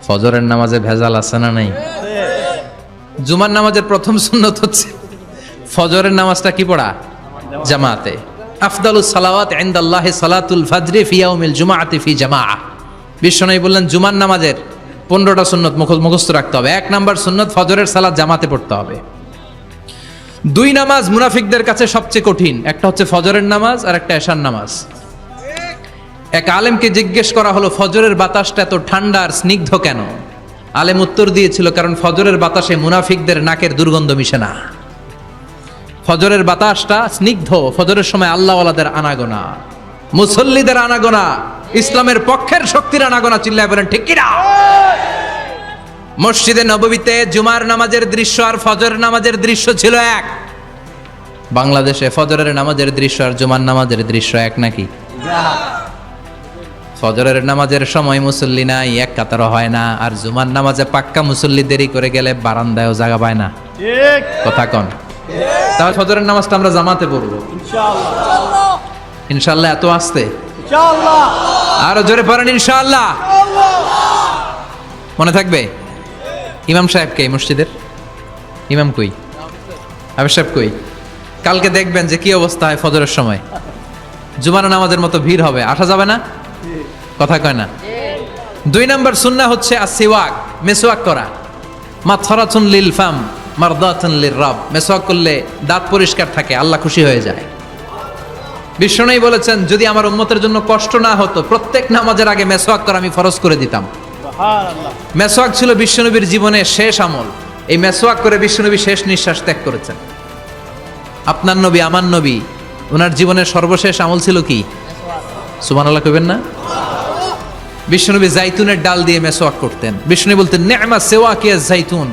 ফজরের নামাজে ভেজাল আছে না নাই? জুমার নামাজের প্রথম সুন্নত হচ্ছে ফজরের নামাজটা কি পড়া? জামাতে। আফদালুস সালাওয়াত ইনদাল্লাহি সালাতুল ফাজরি ফি ইয়াউমিল জুমআতি ফি জামাআহ। বিশ্বনবী বললেন জুমার নামাজের 15টা সুন্নত মুখস্থ রাখতে হবে। 1 নাম্বার সুন্নত ফজরের সালাত জামাতে পড়তে হবে। 2 নামাজ মুনাফিকদের কাছে সবচেয়ে কঠিন, একটা হচ্ছে ফজরের নামাজ আর একটা এশার নামাজ। এক আলেমকে জিজ্ঞেস করা হলো ফজরের বাতাসটা এত ঠান্ডা আর স্নিগ্ধ কেন? আলেম উত্তর দিয়েছিল কারণ ফজরের বাতাসে মুনাফিকদের নাকের দুর্গন্ধ মিশে না। ফজরের বাতাসটা স্নিগ্ধ, ফজরের সময় আল্লাহওয়ালাদের আনাগোনা, মুসল্লিদের আনাগোনা, ইসলামের পক্ষের শক্তির আনাগোনা। চিল্লায় বলেন ঠিক কিনা? মসজিদে নববীতে জুমার নামাজের দৃশ্য আর ফজরের নামাজের দৃশ্য ছিল এক। বাংলাদেশে ফজরের নামাজের দৃশ্য আর জুমার নামাজের দৃশ্য এক নাকি? ফজরের নামাজের সময় মুসল্লি নাই, এক কাতারও হয় না, আর জুমার নামাজে পাক্কা মুসল্লি দেরি করে গেলে বারান্দায়ও জায়গা পায় না। কথা কন? তাহলে ফজরের নামাজটা আমরা জামাতে পড়বো ইনশাআল্লাহ। এত আসতে আরো জোরে পড়েন ইনশাআল্লাহ। মনে থাকবে? ইমাম সাহেব কে মসজিদের? ইমাম কই? আবে সাহেব কই? কালকে দেখবেন যে কি অবস্থা হয় ফজরের সময়। জুমার নামাজের মতো ভিড় হবে, আসা যাবে না। কথা কয় না? 2 নাম্বার সুন্নাহ হচ্ছে আসিওয়াক, মেসওয়াক করা। মাথরাতুন লিল ফাম মারদাতুন লির রব। মেসওয়াক করলে দাঁত পরিষ্কার থাকে, আল্লাহ খুশি হয়ে যায়। বিশ্বনবী বলেছেন যদি আমার উম্মতের জন্য কষ্ট না হতো প্রত্যেক নামাজের আগে মেসওয়াক করা আমি ফরজ করে দিতাম। মেসওয়াক ছিল বিশ্বনবীর জীবনের শেষ আমল। এই মেসওয়াক করে বিশ্বনবী শেষ নিঃশ্বাস ত্যাগ করেছেন। আপনার নবী, আমার নবী, ওনার জীবনের সর্বশেষ আমল ছিল কি? সুবহানাল্লাহ কইবেন না? বিশ্বনবী জাইতুনের ডাল দিয়ে মেসওয়াক করতেন। বিশ্বনবী বলতেন নি'মা সিওয়াকিয়া জাইতুন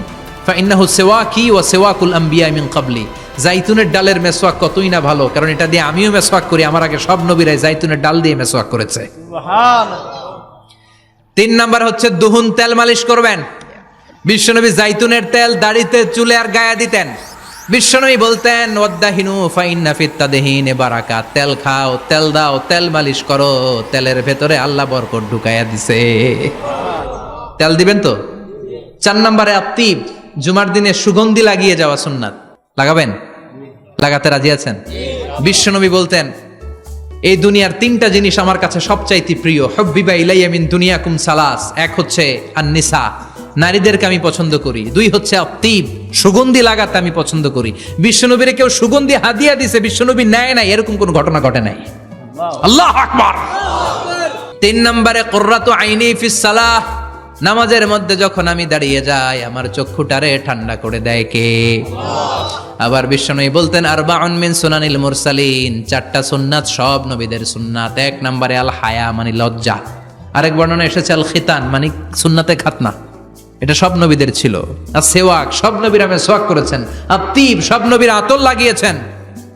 ফাইন্নাহু সিওয়াকি ওয়া সিওয়াকুল আম্বিয়া মিন ক্বাবলি। জাইতুনের ডালের মেসওয়াক কতই না ভালো, কারণ এটা দিয়ে আমিও মেসওয়াক করি, আমার আগে সব নবীরাই জাইতুনের ডাল দিয়ে মেসওয়াক করেছে। সুবহানাল্লাহ। 3 নাম্বার হচ্ছে দুহুন, তেল মালিশ করবেন। বিশ্বনবী জাইতুনের তেল দাড়িতে, চুলে আর গায়ে দিতেন। বিশ্বনবী বলতেন ওয়াদ্দাহিনু ফাইন্না ফিত তাদহিনে বারাকাত। তেল খাও, তেল দাও, তেল মালিশ করো, তেলের ভেতরে আল্লাহ বরকত ঢুকাইয়া দিছে। তেল দিবেন তো? 4 নম্বরে আত্তিব, জুমার দিনে সুগন্ধি লাগিয়ে যাওয়া সুন্নাত। লাগাবেন? লাগাতে রাজি আছেন? বিশ্বনবী বলতেন এই দুনিয়ার 3টা জিনিস আমার কাছে সবচাইতে প্রিয়। হুব্বিবা ইলাইয়া মিন দুনিয়াকুম সালাস। 1 হচ্ছে আন-নিসা, নারীদেরকে আমি পছন্দ করি। 2 হচ্ছে আত্তিব, সুগন্ধি লাগাতে আমি পছন্দ করি। বিশ্বনবীরে কেউ সুগন্ধি হাদিয়া দিছে, বিশ্বনবী নেয় নাই, এরকম কোনো ঘটনা ঘটে নাই। আল্লাহু আকবার। 3 নম্বরে কুররাতু আইনি ফিস সালাহ। নামাজের মধ্যে যখন আমি দাঁড়িয়ে যাই আমার চক্ষুটারে ঠান্ডা করে দেয় কে? আবার বিশ্বনবী বলতেন আরবাউন মিন সুনানিল মুরসালিন। 4টা সুন্নাত সব নবীদের সুন্নাত। 1 নম্বরে আল হায়া মানে লজ্জা। আরেক বর্ণনা এসেছে আল খিতান মানে সুন্নাতে খাতনা, এটা সব নবীদের ছিল। আর সেওয়াক, সব নবীরা মেসওয়াক করেছেন। আত্তিব, সব নবীরা আতর লাগিয়েছেন।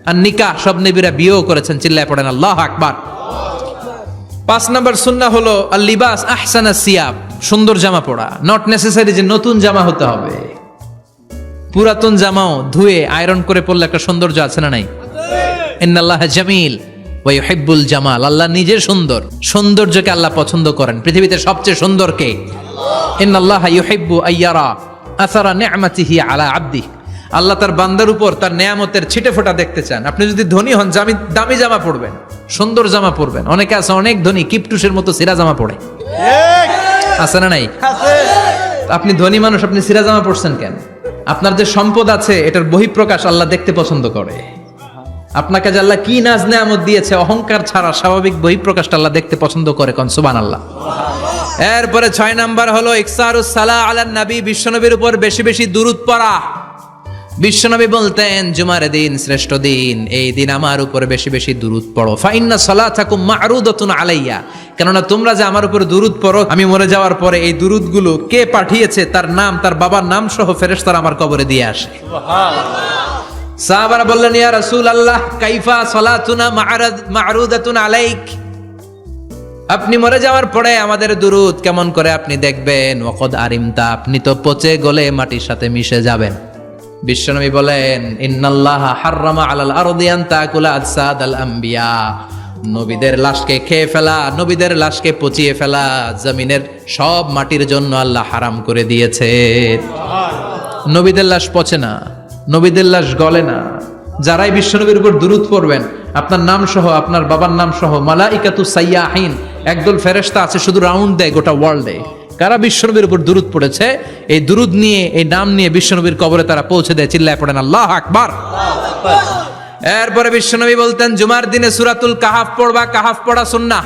আর নিকাহ, সব নবীরা বিয়েও করেছেন। চিল্লায় পড়েন আল্লাহু আকবার। 5 নম্বর সুন্নাহ হলো আল লিবাস আহসানা সিয়াব, সুন্দর জামা পরা। নট নেসেসারি যে নতুন জামা হতে হবে, পুরাতন জামাও ধুয়ে আয়রন করে পরলে একটা সৌন্দর্য আছে না নাই? ইন্নাল্লাহা জামিল ওয়া ইউহিব্বুল জামাল। আল্লাহ নিজে সুন্দর, সৌন্দর্যকে আল্লাহ পছন্দ করেন। পৃথিবীতে সবচেয়ে সুন্দর কে? ইন্নাল্লাহা ইউহিব্বু আইয়ারা আসারা নি'মাতিহি আলা আবদিহি। আল্লাহ তার বান্দার উপর তার নেয়ামতের ছিটেফোঁটা দেখতে চান। আপনি যদি ধনী হন, দামি জামা পরবেন, সুন্দর জামা পরবেন। অনেকে আছে অনেক ধনী, কিপটুসের মতো সিরা জামা পরে, আছে না নাই? আপনি ধনী মানুষ, আপনি সিরা জামা পরছেন কেন? আপনার যে সম্পদ আছে এটার বহিঃপ্রকাশ আল্লাহ দেখতে পছন্দ করে। আপনাকে যে আল্লাহ কি নাজ নেয়ামত দিয়েছে, অহংকার ছাড়া স্বাভাবিক বহিঃপ্রকাশটা আল্লাহ দেখতে পছন্দ করে। কোন সুবহানাল্লাহ। এরপরে 6 নাম্বার হলো ইকসারুস সালাহ আলান নবী, বিশ্বনবীর উপর বেশি বেশি দুরূদ পড়া। বিশ্বনবী বলতেন জুমার দিন শ্রেষ্ঠ দিন, এই দিন আমার উপরে বেশি বেশি দুরূদ পড়ো। ফাইন্না সালাতাকুম মা'রুদাতুন আলাইয়া, কেননা তোমরা যে আমার উপরে দুরূদ পড়ো, আমি মরে যাওয়ার পরে এই দুরূদগুলো কে পাঠিয়েছে তার নাম, তার বাবার নাম সহ ফেরেশতারা আমার কবরে দিয়ে আসে। সাহাবারা বললেন ইয়া রাসূলুল্লাহ কাইফা সালাতুনা মা'রুদাতুন আলাইক, আপনি মরে যাওয়ার পরে আমাদের দুরূদ কেমন করে আপনি দেখবেন? ওয়াকাদ আরিমতা, আপনি তো পচে গলে মাটির সাথে মিশে যাবেন। বিশ্বনবী বলেন ইন্নাল্লাহা হাররামা আলাল আরদি আন তাকুলা আজসাদাল আম্বিয়া, নবীদের লাশকে খেয়ে ফেলা, নবীদের লাশকে পচিয়ে ফেলা জমিনের সব মাটির জন্য আল্লাহ হারাম করে দিয়েছে। নবীদের লাশ পচে না, নবীদের লাশ গলে না। যারাই বিশ্বনবীর উপর দুরূদ পড়বেন, আপনার নাম সহ, আপনার বাবার নাম সহ, মালাইকাতু সাইয়াহিন, একদল ফেরেশতা আছে শুধু রাউন্ড দেয় গোটা ওয়ার্ল্ডে। কারা বিশ্বনবীর উপর দুরূদ পড়েছে, এই দুরূদ নিয়ে, এই নাম নিয়ে বিশ্বনবীর কবরে তারা পৌঁছে দেয়। চিল্লায় পড়েন আল্লাহু আকবার। এরপরে বিশ্বনবী বলতেন জুমার দিনে সূরাতুল কাহাফ পড়বা, কাহাফ পড়া সুন্নাহ।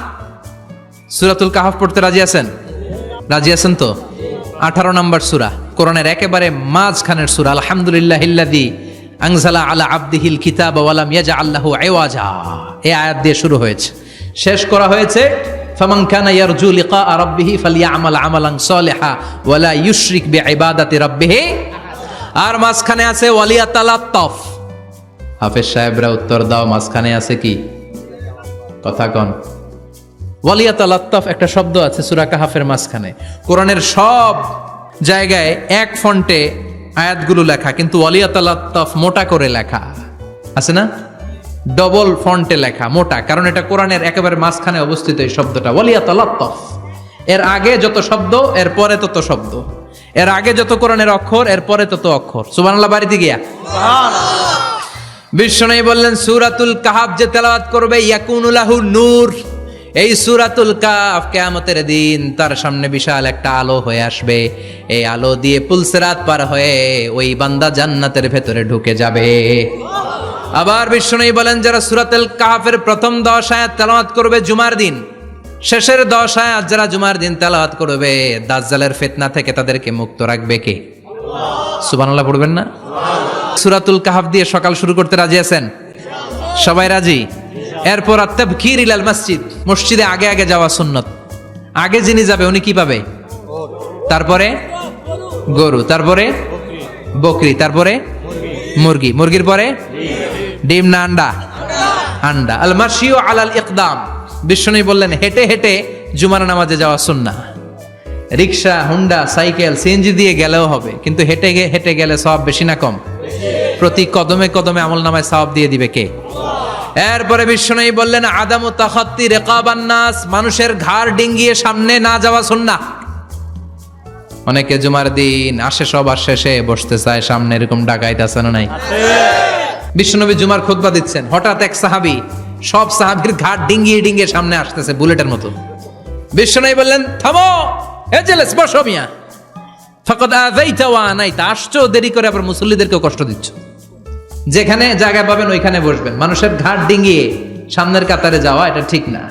সূরাতুল কাহাফ পড়তে রাজি আছেন? রাজি আছেন তো? 18 নম্বর সূরা, কোরআনের একেবারে মাঝখানের সূরা। আলহামদুলিল্লাহিল্লাযী আনজালা আলা আবদিহিল কিতাবা ওয়া লাম ইয়াজআল লাহু ইওয়াজা, এই আয়াত দিয়ে শুরু হয়েছে, শেষ করা হয়েছে ফামান কানা ইয়ারজু লিকা রাব্বিহি ফালইআমাল আমালান সালিহা ওয়া লা ইউশরিক বিইবাদাতি রাব্বিহি। আর মাঝখানে আছে ওয়ালিয়াতালাত্তাফ। হাফেজ সাহেবরা উত্তর দাও, মাঝখানে আছে কি? কথা কন। ওয়ালিয়াতালাত্তাফ একটা শব্দ আছে সূরা কাহাফের মাঝখানে। কোরআনের সব জায়গায় এক ফন্টে আয়াতগুলো লেখা, কিন্তু ওয়ালিয়াতালাত্তাফ মোটা করে লেখা আছে না? ডবল ফন্টে লেখা, মোটা, কারণ এটা কোরআনের একেবারে মাঝখানে অবস্থিত এই শব্দটা ওয়ালিয়াতালাত্তাফ। এর আগে যত শব্দ, এর পরে তত শব্দ, এর আগে যত কোরআনের অক্ষর, এর পরে তত অক্ষর। সুবহানাল্লাহ বাড়িতে গিয়া বিশ্বনবী বললেন সূরাতুল কাহাফ যে তেলাওয়াত করবে ইয়াকুনু লাহু নূর, এই সূরাতুল কাহাফ কিয়ামতের দিন তার সামনে বিশাল একটা আলো হয়ে আসবে। এই আলো দিয়ে পুলসিরাত পার হয়ে ওই বান্দা জান্নাতের ভেতরে ঢুকে যাবে। আবার বিশ্বনবী বলেন যারা সূরাতুল কাহাফের প্রথম 10 আয়াত তেলাওয়াত করবে জুমার দিন, শেষের 10 আয়াত যারা জুমার দিন তেলাওয়াত করবে, দাজ্জালের ফিতনা থেকে তাদেরকে মুক্ত রাখবে কে? সুবহানাল্লাহ পড়বেন না? সূরাতুল কাহাফ দিয়ে সকাল শুরু করতে রাজি আছেন? সবাই রাজি? এরপর আত-তাবকির ইলাল মসজিদ, মসজিদে আগে আগে যাওয়া সুন্নাত। আগে যিনি যাবে উনি কি পাবে? তারপরে গরু, তারপরে বকরি, তারপরে মুরগি, মুরগির পরে ডিম না আন্ডা? আন্ডা। আল মাশিউ আলাল ইকদাম, বিশ্বনবী বললেন হেঁটে হেঁটে জুমার নামাজে যাওয়া সুন্নাহ। রিকশা, হুন্ডা, সাইকেল, সিএনজি দিয়ে গেলেও হবে, কিন্তু হেঁটে হেঁটে গেলে সওয়াব বেশি না কম? প্রতি কদমে কদমে আমলনামায় সওয়াব দিয়ে দিবে কে? এরপরে বিশ্বনবী বললেন আদামু তাখাত্তি রিকাবান নাস, মানুষের ঘাড় ডিঙ্গিয়ে সামনে না যাওয়া সুন্নাহ। অনেকে জুমার দিন আসে সবার শেষে বসতে চায় সামনে, এরকম ডাকাইত আছে না নাই? বিশ্বনবী জুমার খুতবা দিচ্ছেন, হঠাৎ এক সাহাবী সব সাহাবীর ঘাড় ডিঙ্গিয়ে ডিঙ্গিয়ে সামনে আসতেছে বুলেটের মতো। বিশ্বনবী বললেন থামো, এজেলেস বসো মিয়া, ফাকাদ আযাইতা ওয়া আনাইতা, আসছো দেরি করে আবার মুসল্লিদেরকেও কষ্ট দিচ্ছ। যেখানে জায়গা পাবেন ওইখানে বসবেন, মানুষের ঘাড় ডিঙ্গিয়ে সামনের কাতারে যাওয়া এটা ঠিক না।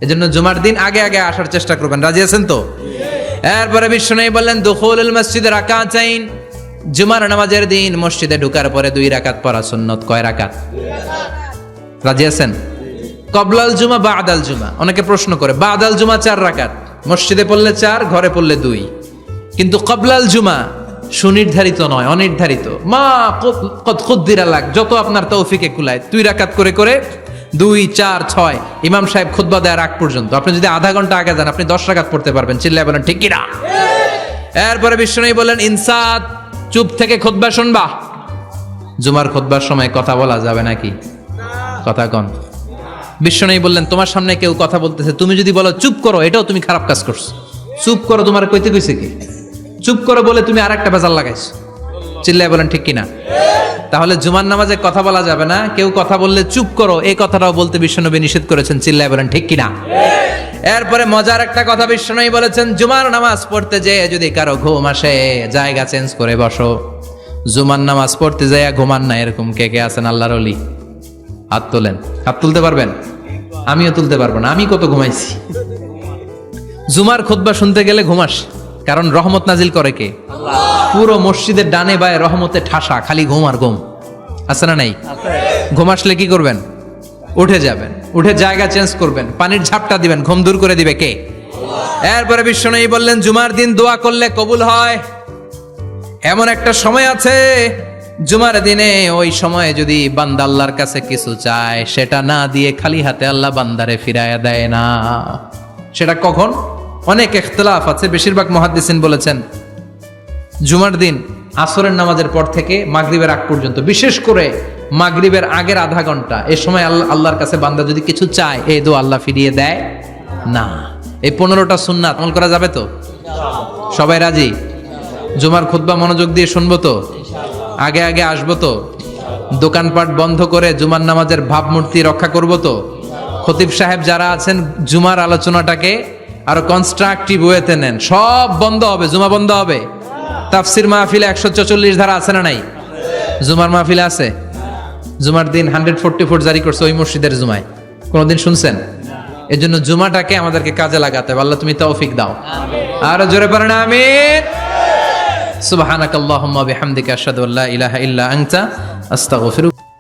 এজন্য জুমার দিন আগে আগে আসার চেষ্টা করবেন। রাজি আছেন তো? এরপরে বিশ্বনবী বললেন দুখুলুল মসজিদে রাকাতাইন, জুমার নামাজের দিন মসজিদে ঢোকার পরে 2 রাকাত পড়া সুন্নাত। কয় রাকাত? রাজি আছেন? কবলাল জুমা বাদাল জুমা, অনেকে প্রশ্ন করে বাদাল জুমা 4 রাকাত, মসজিদে পড়লে 4, ঘরে পড়লে 2, কিন্তু কবলাল জুমা সুনির্ধারিত নয়, অনির্ধারিত। মা কদ খুদ্দিরা লাক, যত আপনার তৌফিকে কুলায় 2 রাকাত করে করে 2, 4, 6 ইমাম সাহেব খুতবা দেওয়ার আগ পর্যন্ত আপনি যদি আধা ঘন্টা আগে যান আপনি 10 রাকাত পড়তে পারবেন। চিল্লায় বলেন ঠিক কি না? এরপরে বিশ্বনবী বলেন ইনসাত, চুপ থেকে খুতবা শুনবা। জুমার খুতবার সময় কথা বলা যাবে নাকি? কথা কন। বিশ্বনবী বললেন তোমার সামনে কেউ কথা বলতেছে, তুমি যদি বলো চুপ করো, এটাও তুমি খারাপ কাজ করছো। চুপ করো তোমার কইতে কইছে কি? চুপ করো বলে তুমি আরেকটা বেজাল লাগাইছো। চিল্লায় বলেন ঠিক কিনা? তাহলে জুমার নামাজে কথা বলা যাবে না, কেউ কথা বললে চুপ করো এই কথাটাও বলতে বিশ্বনবী নিষেধ করেছেন। চিল্লায় বলেন ঠিক কিনা? এরপরে মজার একটা কথা বিশ্বনবী বলেছেন, জুমার নামাজ পড়তে যেয়ে যদি কারো ঘুম আসে জায়গা চেঞ্জ করে বসো। জুমার নামাজ পড়তে যেয়ে ঘুমান না, এরকম কে কে আছেন আল্লাহর ওলি? হাত তোলেন। হাত তুলতে পারবেন? আমিও তুলতে পারবো না, আমি কত ঘুমাইছি। জুমার খুতবা শুনতে গেলে ঘুমাস, কারণ রহমত নাজিল করে কে? পুরো মসজিদের ডানে বায়ে রহমতে ঠাসা, খালি ঘুম আর ঘুম। আছে না নাই? ঘুম আসলে কি করবেন? উঠে যাবেন, উঠে জায়গা চেঞ্জ করবেন, পানির ঝাপটা দিবেন, ঘুম দূর করে দিবে কে? এরপরে বিশ্বনবী বললেন জুমার দিন দোয়া করলে কবুল হয়। এমন একটা সময় আছে জুমার দিনে, ওই সময়ে যদি বান্দা আল্লাহর কাছে কিছু চায়, সেটা না দিয়ে খালি হাতে আল্লাহ বান্দারে ফিরায়া দেয় না। সেটা কখন? অনেক ইখতিলাফ আছে, বেশিরভাগ মুহাদ্দিসিন বলেছেন জুমার দিন আসরের নামাজের পর থেকে মাগরিবের আগ পর্যন্ত, বিশেষ করে মাগরিবের আগের আধা ঘন্টা, এই সময় আল্লাহর কাছে বান্দা যদি কিছু চায়, এই দোয়া আল্লাহ ফিরিয়ে দেয় না। এই 15টা সুন্নাত আমল করা যাবে তো? সবাই রাজি? জুমার খুতবা মনোযোগ দিয়ে শুনবো তো? আগে আগে আসবো তো? দোকানপাট বন্ধ করে জুমার নামাজের ভাবমূর্তি রক্ষা করবো তো? খতিব সাহেব যারা আছেন, জুমার আলোচনাটাকে আরো কনস্ট্রাকটিভ ওয়েতে নেন। সব বন্ধ হবে, জুমা বন্ধ হবে। তাফসির মাহফিলে 144 ধারা আছে না নাই? জুমার মাহফিলে আছে। জুমার দিন 144 জারি করছে ওই মসজিদের জুমায়, কোনদিন শুনছেন? এর জন্য জুমাটাকে আমাদেরকে কাজে লাগাতে হবে। আল্লাহ তুমি তৌফিক দাও। আর জোরে পড়েন আমিন। সুবহানাকাল্লাহুম্মা বিহামদিকা আশহাদু আল্লা ইলাহা ইল্লা আনতা আস্তাগফিরুকা।